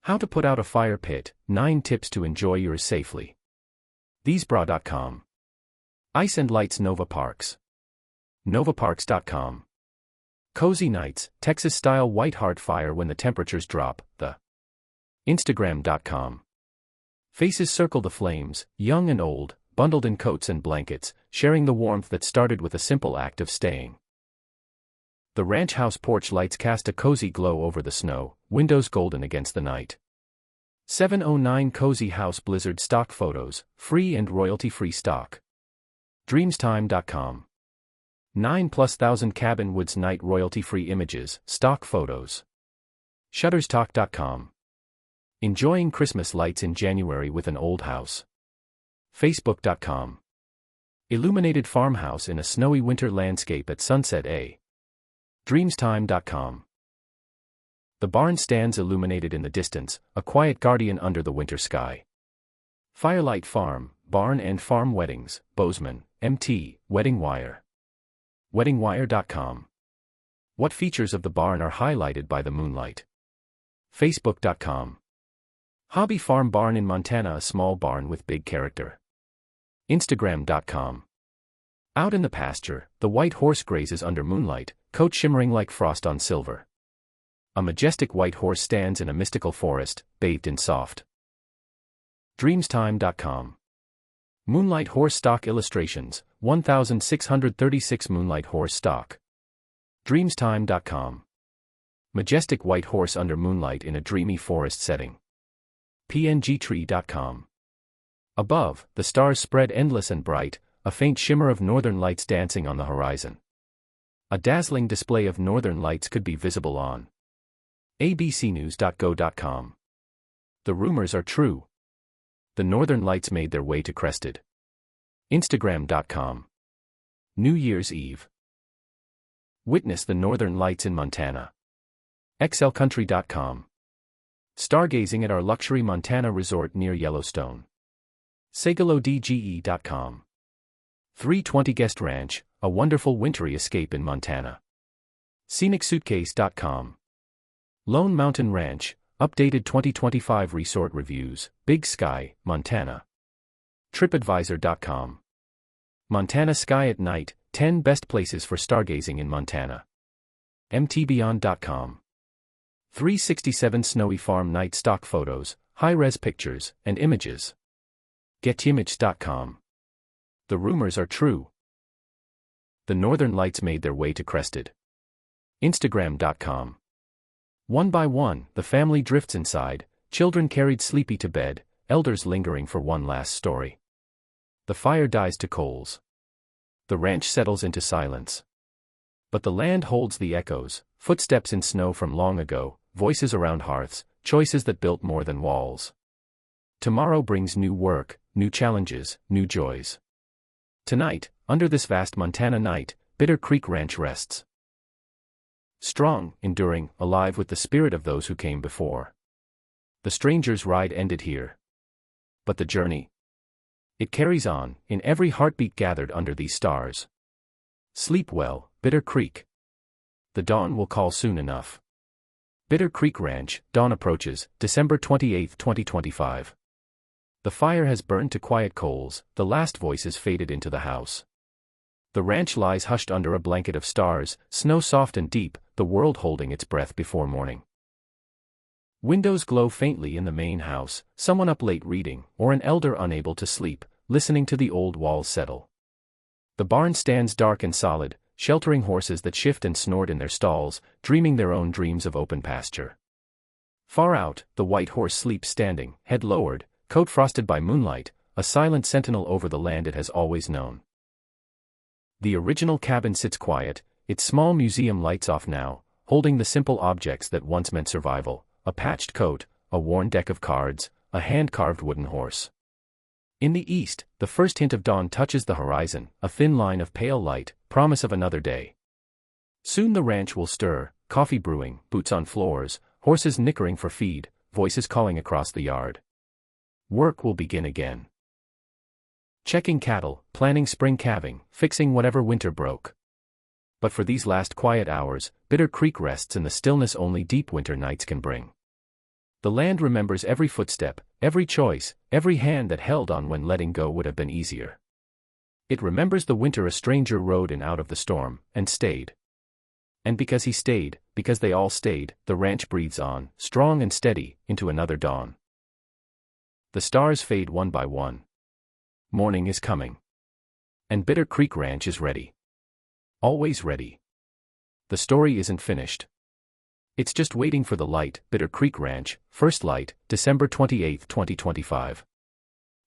How to put out a fire pit, 9 tips to enjoy yours safely. Thesebra.com. Ice and Lights Nova Parks. Novaparks.com. Cozy Nights, Texas-style white heart fire when the temperatures drop, the Instagram.com. Faces circle the flames, young and old, bundled in coats and blankets, sharing the warmth that started with a simple act of staying. The ranch house porch lights cast a cozy glow over the snow, windows golden against the night. 709 Cozy House Blizzard stock photos, free and royalty-free stock. Dreamstime.com. 9,000+ Cabin Woods Night royalty-free images, stock photos. Shutterstalk.com. Enjoying Christmas lights in January with an old house. Facebook.com. Illuminated farmhouse in a snowy winter landscape at sunset A. Dreamstime.com. The barn stands illuminated in the distance, a quiet guardian under the winter sky. Firelight Farm, Barn and Farm Weddings, Bozeman, MT, Wedding Wire. WeddingWire.com. What features of the barn are highlighted by the moonlight? Facebook.com. Hobby Farm Barn in Montana, a small barn with big character. Instagram.com. Out in the pasture, the white horse grazes under moonlight, coat shimmering like frost on silver. A majestic white horse stands in a mystical forest, bathed in soft. Dreamstime.com. Moonlight horse stock illustrations, 1,636 moonlight horse stock. Dreamstime.com. Majestic white horse under moonlight in a dreamy forest setting. PNGtree.com. Above, the stars spread endless and bright, a faint shimmer of northern lights dancing on the horizon. A dazzling display of northern lights could be visible on abcnews.go.com. The rumors are true. The northern lights made their way to Crested. Instagram.com. New Year's Eve. Witness the northern lights in Montana. xlcountry.com. Stargazing at our luxury Montana resort near Yellowstone. sagalodge.com. 320 Guest Ranch, a wonderful wintry escape in Montana. scenicsuitcase.com. Lone Mountain Ranch, updated 2025 resort reviews, Big Sky, Montana. TripAdvisor.com. Montana Sky at Night, 10 Best Places for Stargazing in Montana. MTBeyond.com. 367 Snowy Farm Night Stock Photos, High-Res Pictures, and Images. GetImages.com. The rumors are true. The northern lights made their way to Crested. Instagram.com. One by one, the family drifts inside, children carried sleepy to bed, elders lingering for one last story. The fire dies to coals. The ranch settles into silence. But the land holds the echoes, footsteps in snow from long ago, voices around hearths, choices that built more than walls. Tomorrow brings new work, new challenges, new joys. Tonight, under this vast Montana night, Bitter Creek Ranch rests. Strong, enduring, alive with the spirit of those who came before. The stranger's ride ended here. But the journey? It carries on, in every heartbeat gathered under these stars. Sleep well, Bitter Creek. The dawn will call soon enough. Bitter Creek Ranch, dawn approaches, December 28, 2025. The fire has burned to quiet coals, the last voices faded into the house. The ranch lies hushed under a blanket of stars, snow soft and deep, the world holding its breath before morning. Windows glow faintly in the main house, someone up late reading, or an elder unable to sleep, listening to the old walls settle. The barn stands dark and solid, sheltering horses that shift and snort in their stalls, dreaming their own dreams of open pasture. Far out, the white horse sleeps standing, head lowered, coat frosted by moonlight, a silent sentinel over the land it has always known. The original cabin sits quiet, its small museum lights off now, holding the simple objects that once meant survival, a patched coat, a worn deck of cards, a hand-carved wooden horse. In the east, the first hint of dawn touches the horizon, a thin line of pale light, promise of another day. Soon the ranch will stir, coffee brewing, boots on floors, horses nickering for feed, voices calling across the yard. Work will begin again. Checking cattle, planning spring calving, fixing whatever winter broke. But for these last quiet hours, Bitter Creek rests in the stillness only deep winter nights can bring. The land remembers every footstep, every choice, every hand that held on when letting go would have been easier. It remembers the winter a stranger rode in out of the storm, and stayed. And because he stayed, because they all stayed, the ranch breathes on, strong and steady, into another dawn. The stars fade one by one. Morning is coming. And Bitter Creek Ranch is ready. Always ready. The story isn't finished. It's just waiting for the light. Bitter Creek Ranch, first light, December 28, 2025.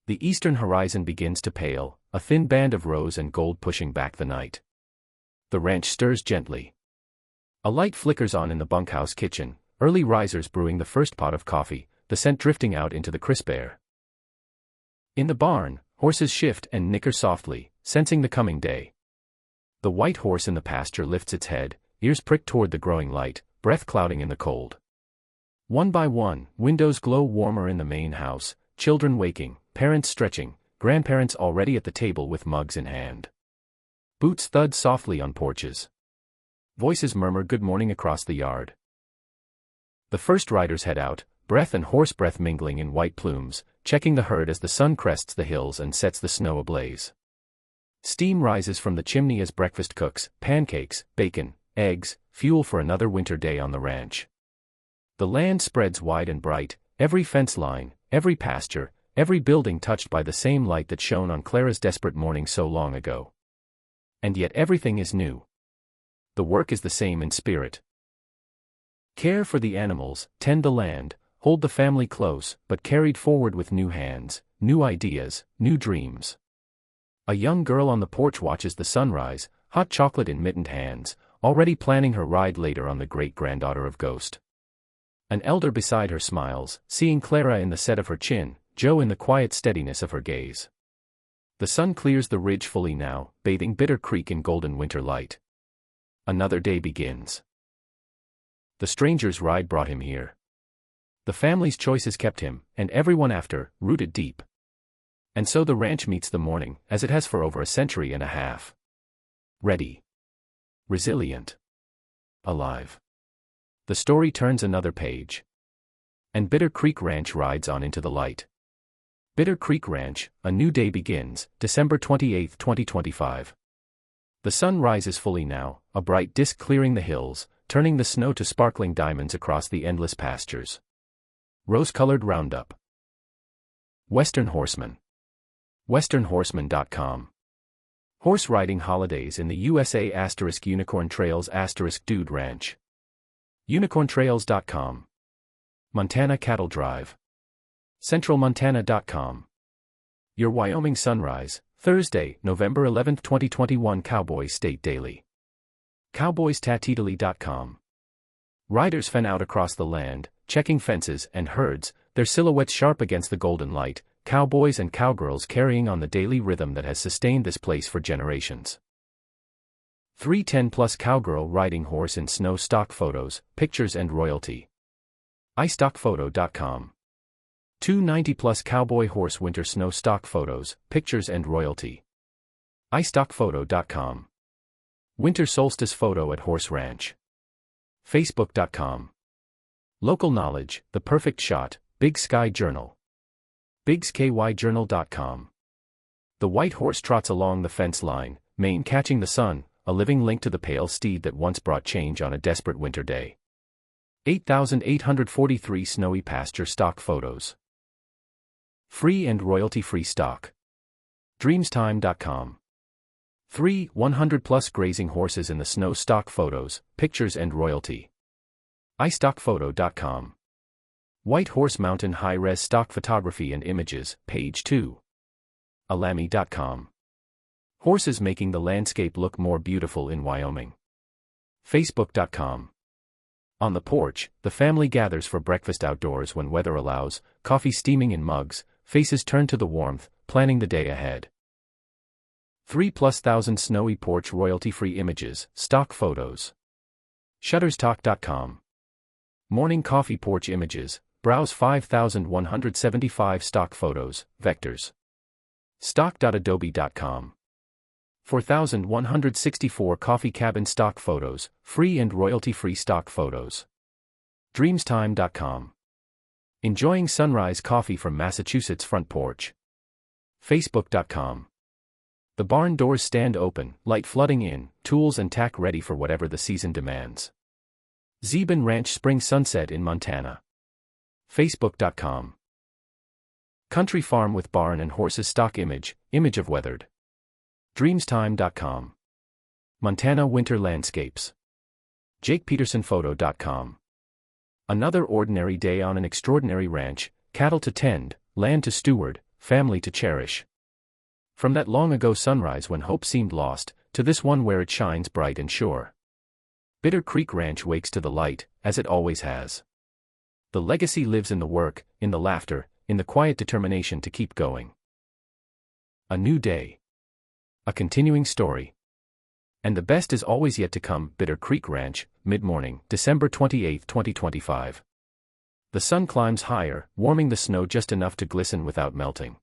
The eastern horizon begins to pale, a thin band of rose and gold pushing back the night. The ranch stirs gently. A light flickers on in the bunkhouse kitchen, early risers brewing the first pot of coffee, the scent drifting out into the crisp air. In the barn, horses shift and nicker softly, sensing the coming day. The white horse in the pasture lifts its head, ears pricked toward the growing light, breath clouding in the cold. One by one, windows glow warmer in the main house, children waking, parents stretching, grandparents already at the table with mugs in hand. Boots thud softly on porches. Voices murmur good morning across the yard. The first riders head out, breath and horse breath mingling in white plumes, checking the herd as the sun crests the hills and sets the snow ablaze. Steam rises from the chimney as breakfast cooks, pancakes, bacon, eggs, fuel for another winter day on the ranch. The land spreads wide and bright, every fence line, every pasture, every building touched by the same light that shone on Clara's desperate morning so long ago. And yet everything is new. The work is the same in spirit. Care for the animals, tend the land, hold the family close, but carried forward with new hands, new ideas, new dreams. A young girl on the porch watches the sunrise, hot chocolate in mittened hands, already planning her ride later on the great-granddaughter of Ghost. An elder beside her smiles, seeing Clara in the set of her chin, Joe in the quiet steadiness of her gaze. The sun clears the ridge fully now, bathing Bitter Creek in golden winter light. Another day begins. The stranger's ride brought him here. The family's choices kept him, and everyone after, rooted deep. And so the ranch meets the morning, as it has for over a century and a half. Ready. Resilient. Alive. The story turns another page. And Bitter Creek Ranch rides on into the light. Bitter Creek Ranch, a new day begins, December 28, 2025. The sun rises fully now, a bright disk clearing the hills, turning the snow to sparkling diamonds across the endless pastures. Rose-colored roundup. Western Horseman. westernhorseman.com. Horse riding holidays in the USA * Unicorn Trails * Dude Ranch. unicorntrails.com. Montana Cattle Drive. centralmontana.com. Your Wyoming Sunrise, Thursday, November 11, 2021 Cowboys State Daily. cowboystatitaly.com. Riders fan out across the land, checking fences and herds, their silhouettes sharp against the golden light, cowboys and cowgirls carrying on the daily rhythm that has sustained this place for generations. 310-plus cowgirl riding horse in snow stock photos, pictures and royalty. iStockphoto.com. 290-plus cowboy horse winter snow stock photos, pictures and royalty. iStockphoto.com. Winter solstice photo at Horse Ranch. Facebook.com. Local knowledge, the perfect shot, Big Sky Journal. BigSkyJournal.com. The white horse trots along the fence line, mane catching the sun, a living link to the pale steed that once brought change on a desperate winter day. 8,843 snowy pasture stock photos. Free and royalty-free stock. Dreamstime.com. 3 100-plus grazing horses in the snow stock photos, pictures and royalty. iStockphoto.com. White Horse Mountain high-res stock photography and images, page 2. Alami.com. Horses making the landscape look more beautiful in Wyoming. Facebook.com. On the porch, the family gathers for breakfast outdoors when weather allows, coffee steaming in mugs, faces turned to the warmth, planning the day ahead. 3,000+ snowy porch royalty-free images, stock photos. Shutterstock.com. Morning coffee porch images, browse 5,175 stock photos, vectors. Stock.adobe.com. 4,164 coffee cabin stock photos, free and royalty-free stock photos. Dreamstime.com. Enjoying sunrise coffee from Massachusetts front porch. Facebook.com. The barn doors stand open, light flooding in, tools and tack ready for whatever the season demands. Zeben Ranch spring sunset in Montana. Facebook.com. Country farm with barn and horses stock image of weathered. Dreamstime.com. Montana winter landscapes. JakePetersonPhoto.com. Another ordinary day on an extraordinary ranch, cattle to tend, land to steward, family to cherish. From that long ago sunrise when hope seemed lost, to this one where it shines bright and sure. Bitter Creek Ranch wakes to the light, as it always has. The legacy lives in the work, in the laughter, in the quiet determination to keep going. A new day. A continuing story. And the best is always yet to come. Bitter Creek Ranch, mid-morning, December 28, 2025. The sun climbs higher, warming the snow just enough to glisten without melting.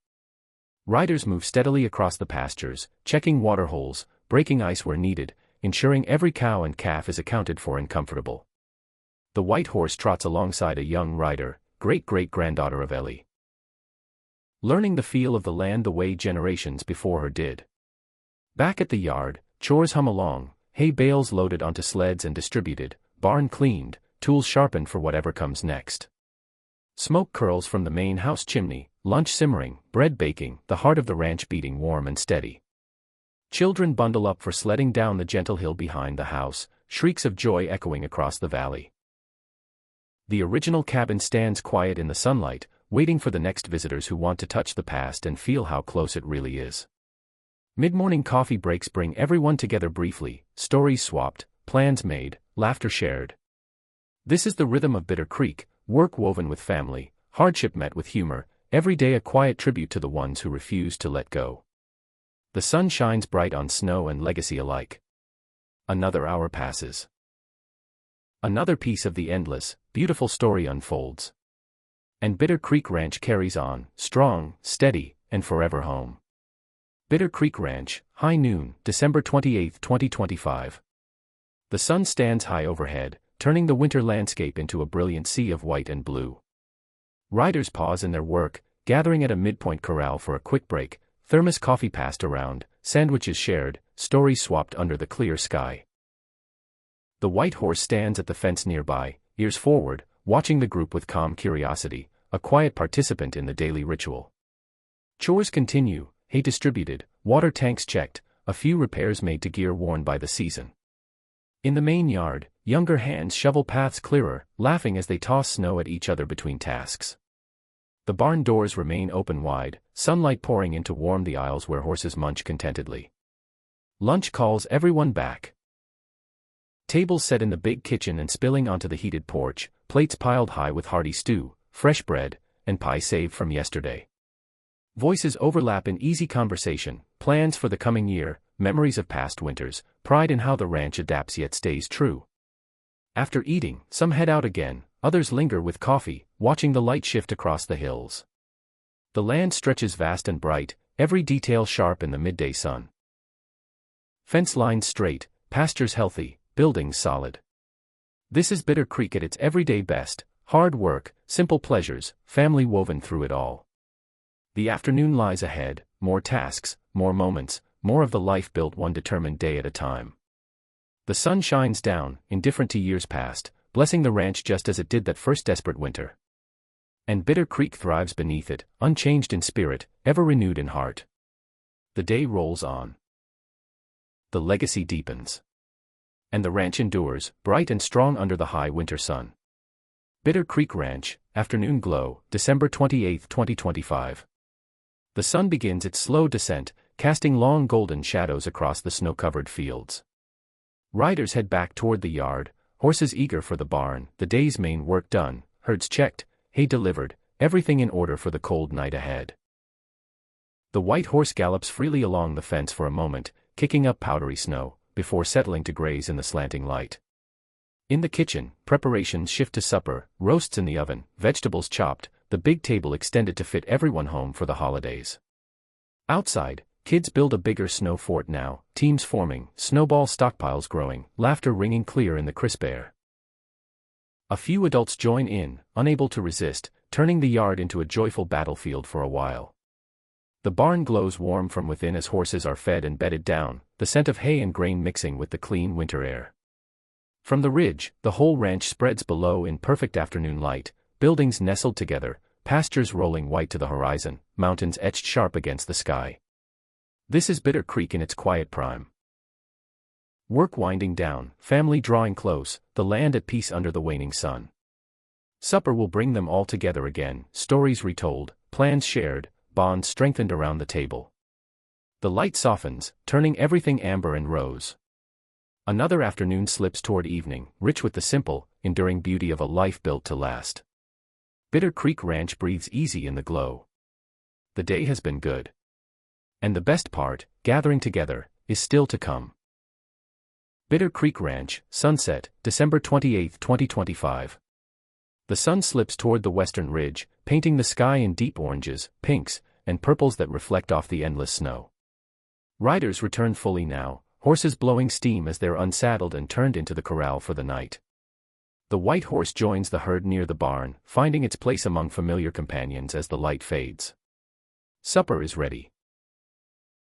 Riders move steadily across the pastures, checking water holes, breaking ice where needed, ensuring every cow and calf is accounted for and comfortable. The white horse trots alongside a young rider, great-great-granddaughter of Ellie, learning the feel of the land the way generations before her did. Back at the yard, chores hum along, hay bales loaded onto sleds and distributed, barn cleaned, tools sharpened for whatever comes next. Smoke curls from the main house chimney, lunch simmering, bread baking, the heart of the ranch beating warm and steady. Children bundle up for sledding down the gentle hill behind the house, shrieks of joy echoing across the valley. The original cabin stands quiet in the sunlight, waiting for the next visitors who want to touch the past and feel how close it really is. Mid-morning coffee breaks bring everyone together briefly, stories swapped, plans made, laughter shared. This is the rhythm of Bitter Creek, work woven with family, hardship met with humor, every day a quiet tribute to the ones who refuse to let go. The sun shines bright on snow and legacy alike. Another hour passes. Another piece of the endless, beautiful story unfolds. And Bitter Creek Ranch carries on, strong, steady, and forever home. Bitter Creek Ranch, high noon, December 28, 2025. The sun stands high overhead, turning the winter landscape into a brilliant sea of white and blue. Riders pause in their work, gathering at a midpoint corral for a quick break, thermos coffee passed around, sandwiches shared, stories swapped under the clear sky. The white horse stands at the fence nearby, ears forward, watching the group with calm curiosity, a quiet participant in the daily ritual. Chores continue, hay distributed, water tanks checked, a few repairs made to gear worn by the season. In the main yard, younger hands shovel paths clearer, laughing as they toss snow at each other between tasks. The barn doors remain open wide, sunlight pouring in to warm the aisles where horses munch contentedly. Lunch calls everyone back. Tables set in the big kitchen and spilling onto the heated porch, plates piled high with hearty stew, fresh bread, and pie saved from yesterday. Voices overlap in easy conversation, plans for the coming year, memories of past winters, pride in how the ranch adapts yet stays true. After eating, some head out again, others linger with coffee, watching the light shift across the hills. The land stretches vast and bright, every detail sharp in the midday sun. Fence lines straight, pastures healthy, buildings solid. This is Bitter Creek at its everyday best, hard work, simple pleasures, family woven through it all. The afternoon lies ahead, more tasks, more moments, more of the life built one determined day at a time. The sun shines down, indifferent to years past, blessing the ranch just as it did that first desperate winter. And Bitter Creek thrives beneath it, unchanged in spirit, ever renewed in heart. The day rolls on. The legacy deepens. And the ranch endures, bright and strong under the high winter sun. Bitter Creek Ranch, afternoon glow, December 28, 2025. The sun begins its slow descent, casting long golden shadows across the snow-covered fields. Riders head back toward the yard, horses eager for the barn, the day's main work done, herds checked, hay delivered, everything in order for the cold night ahead. The white horse gallops freely along the fence for a moment, kicking up powdery snow, before settling to graze in the slanting light. In the kitchen, preparations shift to supper, roasts in the oven, vegetables chopped, the big table extended to fit everyone home for the holidays. Outside, kids build a bigger snow fort now, teams forming, snowball stockpiles growing, laughter ringing clear in the crisp air. A few adults join in, unable to resist, turning the yard into a joyful battlefield for a while. The barn glows warm from within as horses are fed and bedded down, the scent of hay and grain mixing with the clean winter air. From the ridge, the whole ranch spreads below in perfect afternoon light, buildings nestled together, pastures rolling white to the horizon, mountains etched sharp against the sky. This is Bitter Creek in its quiet prime. Work winding down, family drawing close, the land at peace under the waning sun. Supper will bring them all together again, stories retold, plans shared, bonds strengthened around the table. The light softens, turning everything amber and rose. Another afternoon slips toward evening, rich with the simple, enduring beauty of a life built to last. Bitter Creek Ranch breathes easy in the glow. The day has been good. And the best part, gathering together, is still to come. Bitter Creek Ranch, sunset, December 28, 2025. The sun slips toward the western ridge, painting the sky in deep oranges, pinks, and purples that reflect off the endless snow. Riders return fully now, horses blowing steam as they're unsaddled and turned into the corral for the night. The white horse joins the herd near the barn, finding its place among familiar companions as the light fades. Supper is ready.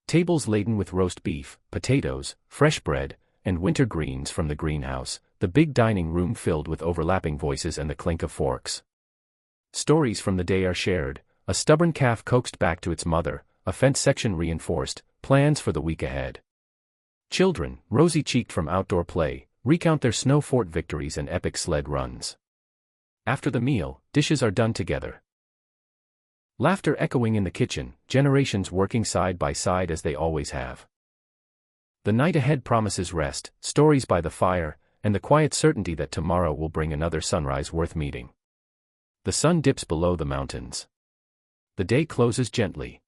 Tables laden with roast beef, potatoes, fresh bread, and winter greens from the greenhouse, the big dining room filled with overlapping voices and the clink of forks. Stories from the day are shared, a stubborn calf coaxed back to its mother, a fence section reinforced, plans for the week ahead. Children, rosy-cheeked from outdoor play, recount their snow fort victories and epic sled runs. After the meal, dishes are done together. Laughter echoing in the kitchen, generations working side by side as they always have. The night ahead promises rest, stories by the fire, and the quiet certainty that tomorrow will bring another sunrise worth meeting. The sun dips below the mountains. The day closes gently.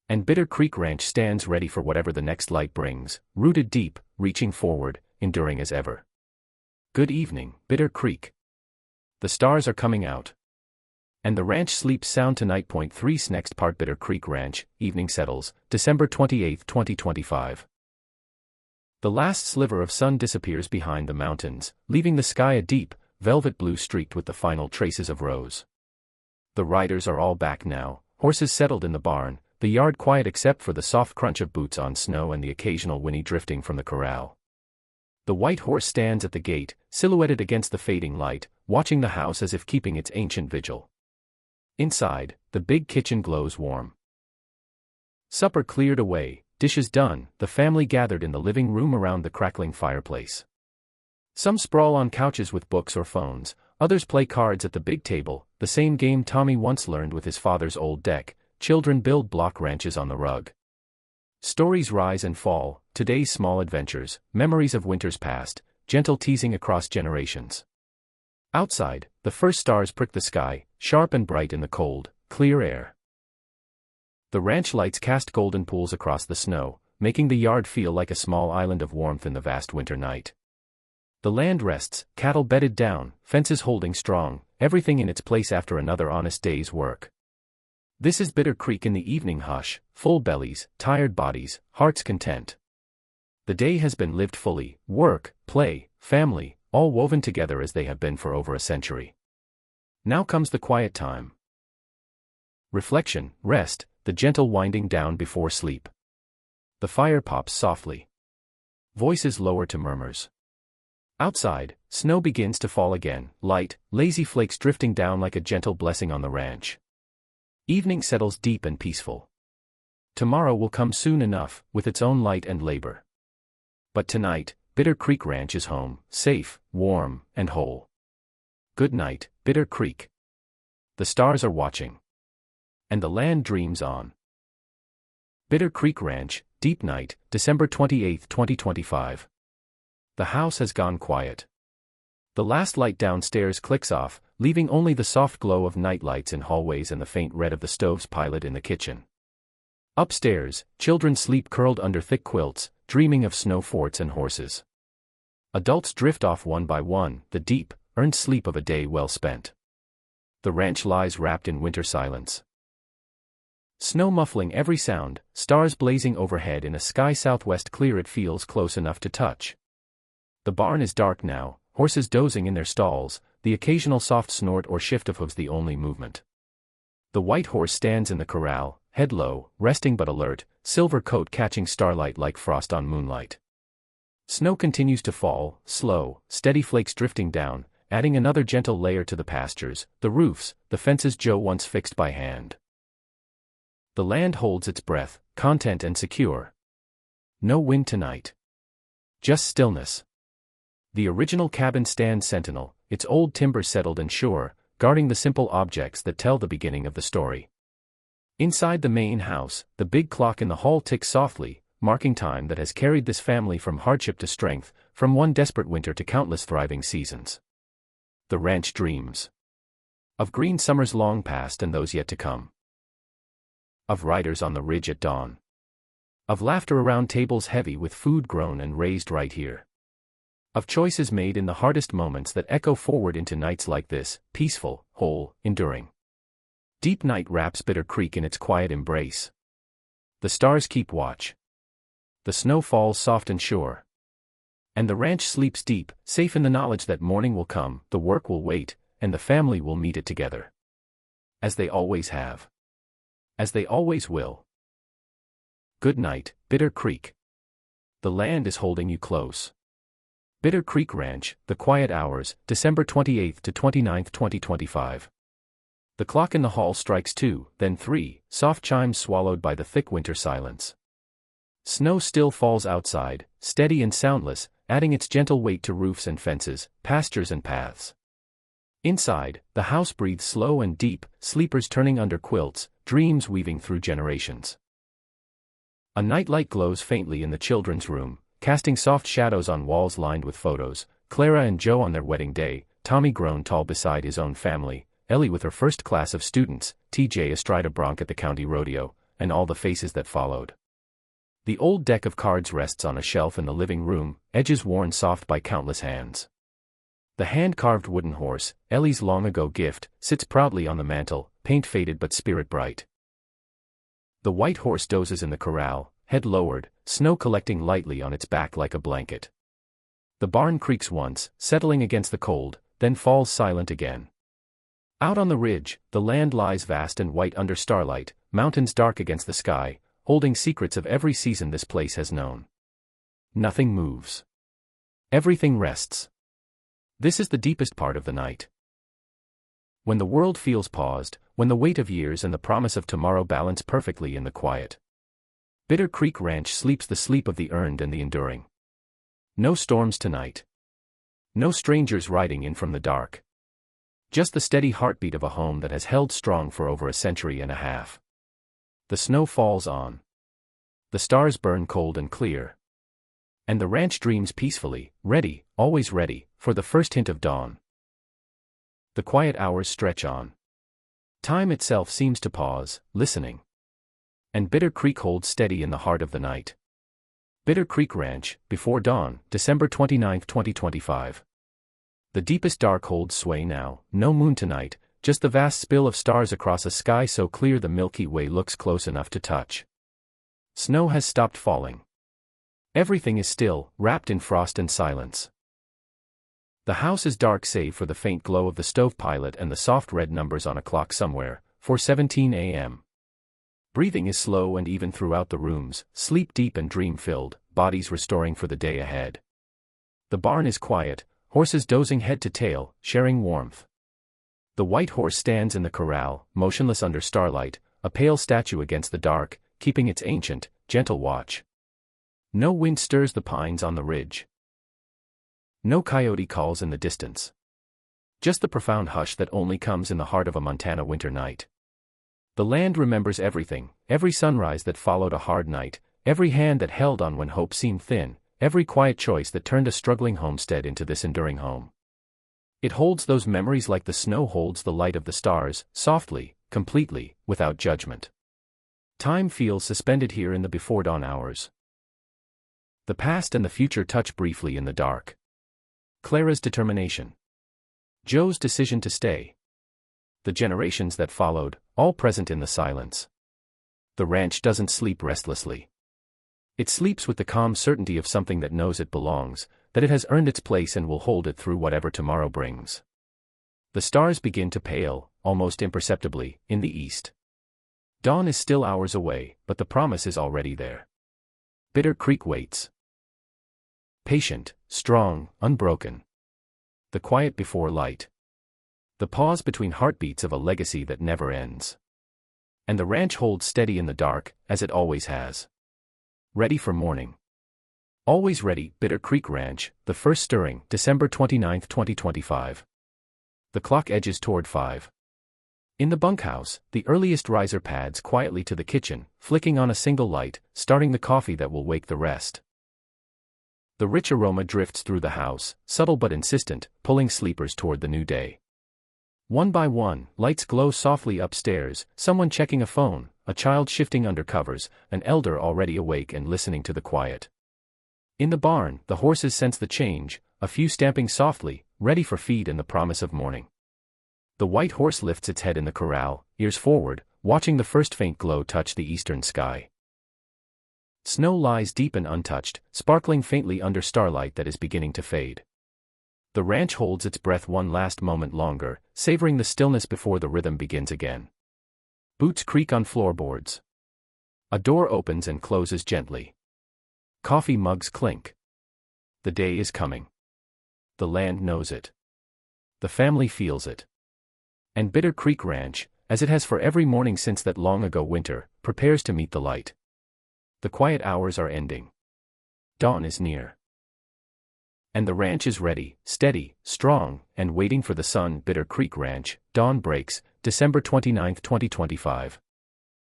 And Bitter Creek Ranch stands ready for whatever the next light brings, rooted deep, reaching forward, enduring as ever. Good evening, Bitter Creek. The stars are coming out. And the ranch sleeps sound tonight. 3 Next part Bitter Creek Ranch, evening settles, December 28, 2025. The last sliver of sun disappears behind the mountains, leaving the sky a deep, velvet blue streaked with the final traces of rose. The riders are all back now, horses settled in the barn, the yard quiet except for the soft crunch of boots on snow and the occasional whinny drifting from the corral. The white horse stands at the gate, silhouetted against the fading light, watching the house as if keeping its ancient vigil. Inside, the big kitchen glows warm. Supper cleared away, dishes done, the family gathered in the living room around the crackling fireplace. Some sprawl on couches with books or phones, others play cards at the big table, the same game Tommy once learned with his father's old deck. Children build block ranches on the rug. Stories rise and fall, today's small adventures, memories of winters past, gentle teasing across generations. Outside, the first stars prick the sky, sharp and bright in the cold, clear air. The ranch lights cast golden pools across the snow, making the yard feel like a small island of warmth in the vast winter night. The land rests, cattle bedded down, fences holding strong, everything in its place after another honest day's work. This is Bitter Creek in the evening hush, full bellies, tired bodies, hearts content. The day has been lived fully, work, play, family, all woven together as they have been for over a century. Now comes the quiet time. Reflection, rest, the gentle winding down before sleep. The fire pops softly. Voices lower to murmurs. Outside, snow begins to fall again, light, lazy flakes drifting down like a gentle blessing on the ranch. Evening settles deep and peaceful. Tomorrow will come soon enough, with its own light and labor. But tonight, Bitter Creek Ranch is home, safe, warm, and whole. Good night, Bitter Creek. The stars are watching. And the land dreams on. Bitter Creek Ranch, Deep Night, December 28, 2025. The house has gone quiet. The last light downstairs clicks off, leaving only the soft glow of night lights in hallways and the faint red of the stove's pilot in the kitchen. Upstairs, children sleep curled under thick quilts, dreaming of snow forts and horses. Adults drift off one by one, the deep, earned sleep of a day well spent. The ranch lies wrapped in winter silence. Snow muffling every sound, stars blazing overhead in a sky southwest clear it feels close enough to touch. The barn is dark now, horses dozing in their stalls, the occasional soft snort or shift of hooves the only movement. The white horse stands in the corral, head low, resting but alert, silver coat catching starlight like frost on moonlight. Snow continues to fall, slow, steady flakes drifting down, adding another gentle layer to the pastures, the roofs, the fences Joe once fixed by hand. The land holds its breath, content and secure. No wind tonight. Just stillness. The original cabin stands sentinel, its old timber settled and sure, guarding the simple objects that tell the beginning of the story. Inside the main house, the big clock in the hall ticks softly, marking time that has carried this family from hardship to strength, from one desperate winter to countless thriving seasons. The ranch dreams. Of green summers long past and those yet to come. Of riders on the ridge at dawn. Of laughter around tables heavy with food grown and raised right here. Of choices made in the hardest moments that echo forward into nights like this, peaceful, whole, enduring. Deep night wraps Bitter Creek in its quiet embrace. The stars keep watch. The snow falls soft and sure. And the ranch sleeps deep, safe in the knowledge that morning will come, the work will wait, and the family will meet it together. As they always have. As they always will. Good night, Bitter Creek. The land is holding you close. Bitter Creek Ranch, The Quiet Hours, December 28 to 29, 2025. The clock in the hall strikes 2, then 3, soft chimes swallowed by the thick winter silence. Snow still falls outside, steady and soundless, adding its gentle weight to roofs and fences, pastures and paths. Inside, the house breathes slow and deep, sleepers turning under quilts, dreams weaving through generations. A nightlight glows faintly in the children's room, casting soft shadows on walls lined with photos. Clara and Joe on their wedding day, Tommy grown tall beside his own family, Ellie with her first class of students, TJ astride a bronc at the county rodeo, and all the faces that followed. The old deck of cards rests on a shelf in the living room, edges worn soft by countless hands. The hand-carved wooden horse, Ellie's long-ago gift, sits proudly on the mantel, paint faded but spirit bright. The white horse dozes in the corral, head lowered, snow collecting lightly on its back like a blanket. The barn creaks once, settling against the cold, then falls silent again. Out on the ridge, the land lies vast and white under starlight, mountains dark against the sky, holding secrets of every season this place has known. Nothing moves. Everything rests. This is the deepest part of the night. When the world feels paused, when the weight of years and the promise of tomorrow balance perfectly in the quiet. Bitter Creek Ranch sleeps the sleep of the earned and the enduring. No storms tonight. No strangers riding in from the dark. Just the steady heartbeat of a home that has held strong for over a century and a half. The snow falls on. The stars burn cold and clear. And the ranch dreams peacefully, ready, always ready, for the first hint of dawn. The quiet hours stretch on. Time itself seems to pause, listening. And Bitter Creek holds steady in the heart of the night. Bitter Creek Ranch, Before Dawn, December 29, 2025. The deepest dark holds sway now, no moon tonight, just the vast spill of stars across a sky so clear the Milky Way looks close enough to touch. Snow has stopped falling. Everything is still, wrapped in frost and silence. The house is dark save for the faint glow of the stove pilot and the soft red numbers on a clock somewhere, 4:17 a.m. Breathing is slow and even throughout the rooms, sleep deep and dream-filled, bodies restoring for the day ahead. The barn is quiet, horses dozing head to tail, sharing warmth. The white horse stands in the corral, motionless under starlight, a pale statue against the dark, keeping its ancient, gentle watch. No wind stirs the pines on the ridge. No coyote calls in the distance. Just the profound hush that only comes in the heart of a Montana winter night. The land remembers everything, every sunrise that followed a hard night, every hand that held on when hope seemed thin, every quiet choice that turned a struggling homestead into this enduring home. It holds those memories like the snow holds the light of the stars, softly, completely, without judgment. Time feels suspended here in the before dawn hours. The past and the future touch briefly in the dark. Clara's determination. Joe's decision to stay. The generations that followed, all present in the silence. The ranch doesn't sleep restlessly. It sleeps with the calm certainty of something that knows it belongs, that it has earned its place and will hold it through whatever tomorrow brings. The stars begin to pale, almost imperceptibly, in the east. Dawn is still hours away, but the promise is already there. Bitter Creek waits. Patient, strong, unbroken. The quiet before light. The pause between heartbeats of a legacy that never ends. And the ranch holds steady in the dark, as it always has. Ready for morning. Always ready, Bitter Creek Ranch, the first stirring, December 29, 2025. The clock edges toward 5. In the bunkhouse, the earliest riser pads quietly to the kitchen, flicking on a single light, starting the coffee that will wake the rest. The rich aroma drifts through the house, subtle but insistent, pulling sleepers toward the new day. One by one, lights glow softly upstairs, someone checking a phone, a child shifting under covers, an elder already awake and listening to the quiet. In the barn, the horses sense the change, a few stamping softly, ready for feed and the promise of morning. The white horse lifts its head in the corral, ears forward, watching the first faint glow touch the eastern sky. Snow lies deep and untouched, sparkling faintly under starlight that is beginning to fade. The ranch holds its breath one last moment longer, savoring the stillness before the rhythm begins again. Boots creak on floorboards. A door opens and closes gently. Coffee mugs clink. The day is coming. The land knows it. The family feels it. And Bitter Creek Ranch, as it has for every morning since that long-ago winter, prepares to meet the light. The quiet hours are ending. Dawn is near. And the ranch is ready, steady, strong, and waiting for the sun. Bitter Creek Ranch, dawn breaks, December 29, 2025.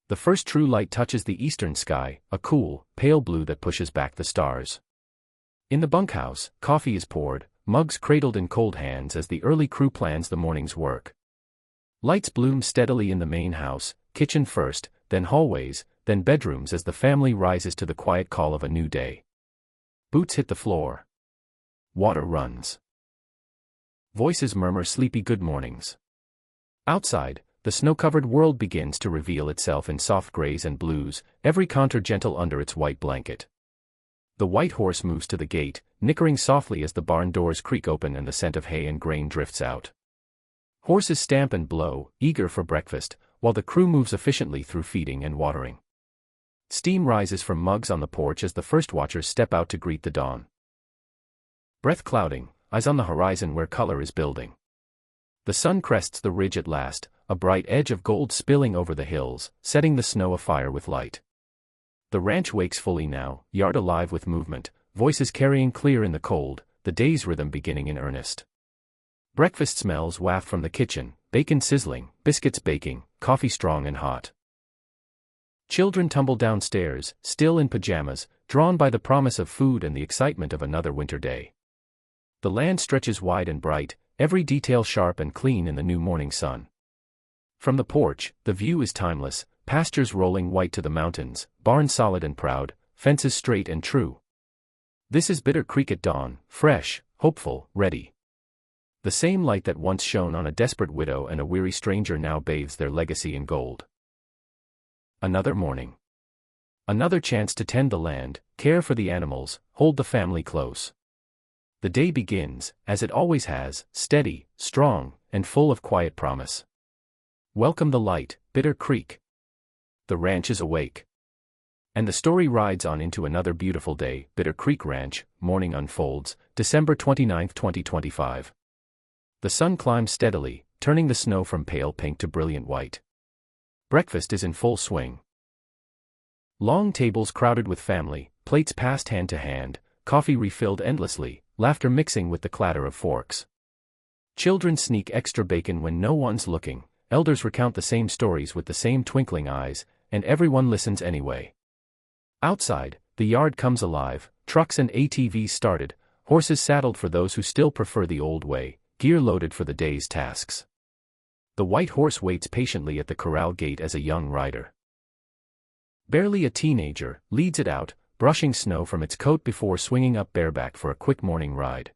The first true light touches the eastern sky, a cool, pale blue that pushes back the stars. In the bunkhouse, coffee is poured, mugs cradled in cold hands as the early crew plans the morning's work. Lights bloom steadily in the main house, kitchen first, then hallways, then bedrooms as the family rises to the quiet call of a new day. Boots hit the floor. Water runs. Voices murmur sleepy good mornings. Outside, the snow-covered world begins to reveal itself in soft grays and blues, every contour gentle under its white blanket. The white horse moves to the gate, nickering softly as the barn doors creak open and the scent of hay and grain drifts out. Horses stamp and blow, eager for breakfast, while the crew moves efficiently through feeding and watering. Steam rises from mugs on the porch as the first watchers step out to greet the dawn. Breath clouding, eyes on the horizon where color is building. The sun crests the ridge at last, a bright edge of gold spilling over the hills, setting the snow afire with light. The ranch wakes fully now, yard alive with movement, voices carrying clear in the cold, the day's rhythm beginning in earnest. Breakfast smells waft from the kitchen, bacon sizzling, biscuits baking, coffee strong and hot. Children tumble downstairs, still in pajamas, drawn by the promise of food and the excitement of another winter day. The land stretches wide and bright, every detail sharp and clean in the new morning sun. From the porch, the view is timeless, pastures rolling white to the mountains, barns solid and proud, fences straight and true. This is Bitter Creek at dawn, fresh, hopeful, ready. The same light that once shone on a desperate widow and a weary stranger now bathes their legacy in gold. Another morning. Another chance to tend the land, care for the animals, hold the family close. The day begins, as it always has, steady, strong, and full of quiet promise. Welcome the light, Bitter Creek. The ranch is awake. And the story rides on into another beautiful day. Bitter Creek Ranch, morning unfolds, December 29, 2025. The sun climbs steadily, turning the snow from pale pink to brilliant white. Breakfast is in full swing. Long tables crowded with family, plates passed hand to hand, coffee refilled endlessly, laughter mixing with the clatter of forks. Children sneak extra bacon when no one's looking, elders recount the same stories with the same twinkling eyes, and everyone listens anyway. Outside, the yard comes alive, trucks and ATVs started, horses saddled for those who still prefer the old way, gear loaded for the day's tasks. The white horse waits patiently at the corral gate as a young rider. Barely a teenager, leads it out, brushing snow from its coat before swinging up bareback for a quick morning ride.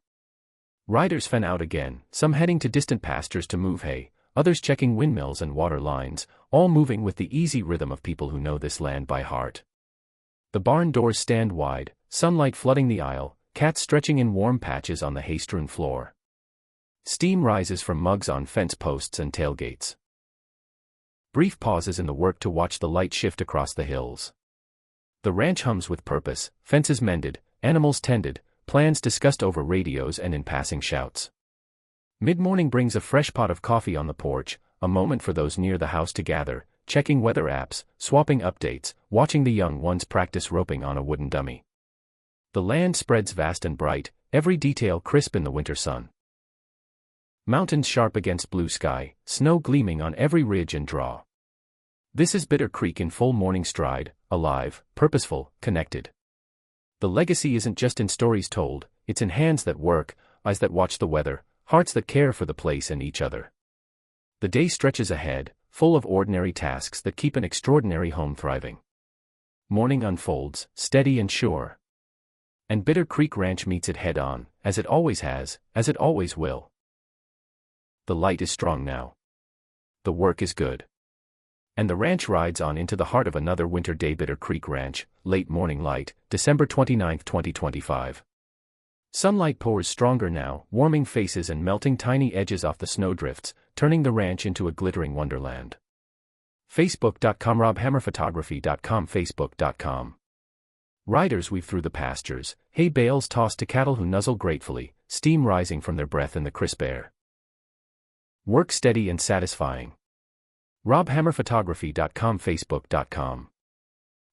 Riders fan out again, some heading to distant pastures to move hay, others checking windmills and water lines, all moving with the easy rhythm of people who know this land by heart. The barn doors stand wide, sunlight flooding the aisle, cats stretching in warm patches on the hay-strewn floor. Steam rises from mugs on fence posts and tailgates. Brief pauses in the work to watch the light shift across the hills. The ranch hums with purpose, fences mended, animals tended, plans discussed over radios and in passing shouts. Mid-morning brings a fresh pot of coffee on the porch, a moment for those near the house to gather, checking weather apps, swapping updates, watching the young ones practice roping on a wooden dummy. The land spreads vast and bright, every detail crisp in the winter sun. Mountains sharp against blue sky, snow gleaming on every ridge and draw. This is Bitter Creek in full morning stride, alive, purposeful, connected. The legacy isn't just in stories told, it's in hands that work, eyes that watch the weather, hearts that care for the place and each other. The day stretches ahead, full of ordinary tasks that keep an extraordinary home thriving. Morning unfolds, steady and sure. And Bitter Creek Ranch meets it head on, as it always has, as it always will. The light is strong now. the work is good. And the ranch rides on into the heart of another winter day. Bitter Creek Ranch, late morning light, December 29, 2025. Sunlight pours stronger now, warming faces and melting tiny edges off the snowdrifts, turning the ranch into a glittering wonderland. Facebook.com robhammerphotography.com Facebook.com Riders weave through the pastures, hay bales tossed to cattle who nuzzle gratefully, steam rising from their breath in the crisp air. Work steady and satisfying. robhammerphotography.com Facebook.com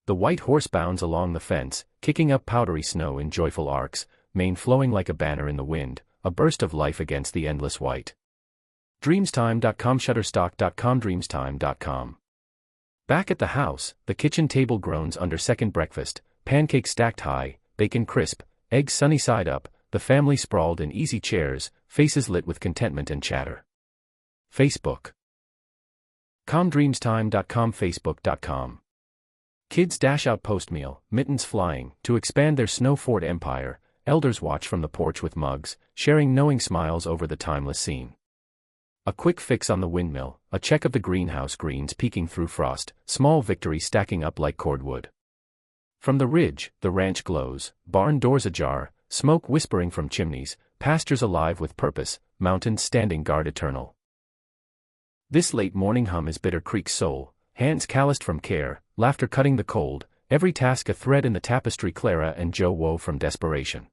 The white horse bounds along the fence, kicking up powdery snow in joyful arcs, mane flowing like a banner in the wind, a burst of life against the endless white. Dreamstime.com Shutterstock.com Dreamstime.com Back at the house, the kitchen table groans under second breakfast, pancakes stacked high, bacon crisp, eggs sunny side up, the family sprawled in easy chairs, faces lit with contentment and chatter. Facebook. Dreamstime.com Facebook.com Kids dash out post-meal, mittens flying, to expand their snow fort empire. Elders watch from the porch with mugs, sharing knowing smiles over the timeless scene. A quick fix on the windmill, a check of the greenhouse greens peeking through frost, small victory stacking up like cordwood. From the ridge, the ranch glows, barn doors ajar, smoke whispering from chimneys, pastures alive with purpose, mountains standing guard eternal. This late morning hum is Bitter Creek's soul, hands calloused from care, laughter cutting the cold, every task a thread in the tapestry. Clara and Joe wove from desperation.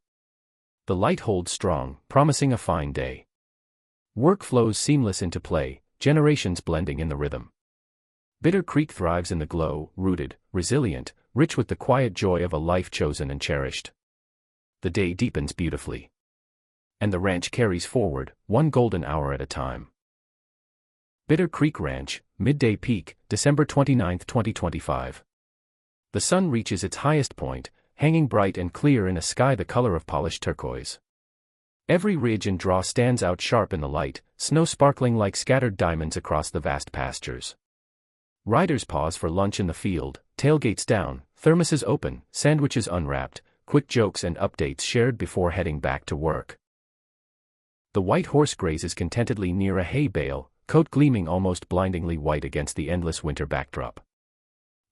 The light holds strong, promising a fine day. Work flows seamless into play, generations blending in the rhythm. Bitter Creek thrives in the glow, rooted, resilient, rich with the quiet joy of a life chosen and cherished. The day deepens beautifully. And the ranch carries forward, one golden hour at a time. Bitter Creek Ranch, midday peak, December 29, 2025. The sun reaches its highest point, hanging bright and clear in a sky the color of polished turquoise. Every ridge and draw stands out sharp in the light, snow sparkling like scattered diamonds across the vast pastures. Riders pause for lunch in the field, tailgates down, thermoses open, sandwiches unwrapped, quick jokes and updates shared before heading back to work. The white horse grazes contentedly near a hay bale, coat gleaming almost blindingly white against the endless winter backdrop.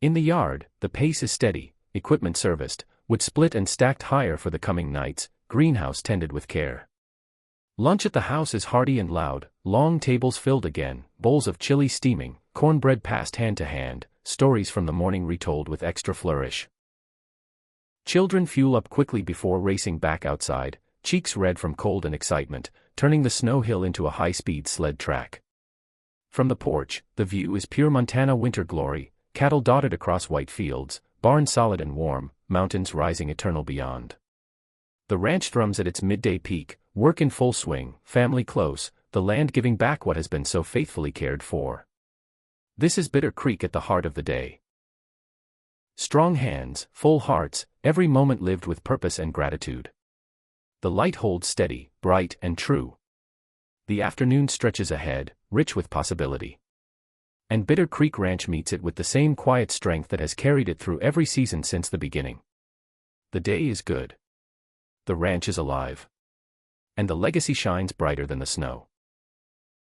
In the yard, the pace is steady, equipment serviced, wood split and stacked higher for the coming nights, greenhouse tended with care. Lunch at the house is hearty and loud, long tables filled again, bowls of chili steaming, cornbread passed hand to hand, stories from the morning retold with extra flourish. Children fuel up quickly before racing back outside, cheeks red from cold and excitement, turning the snow hill into a high-speed sled track. From the porch, the view is pure Montana winter glory, cattle dotted across white fields, barn solid and warm, mountains rising eternal beyond. The ranch thrums at its midday peak, work in full swing, family close, the land giving back what has been so faithfully cared for. This is Bitter Creek at the heart of the day. Strong hands, full hearts, every moment lived with purpose and gratitude. The light holds steady, bright and true. The afternoon stretches ahead, rich with possibility. And Bitter Creek Ranch meets it with the same quiet strength that has carried it through every season since the beginning. The day is good. The ranch is alive. And the legacy shines brighter than the snow.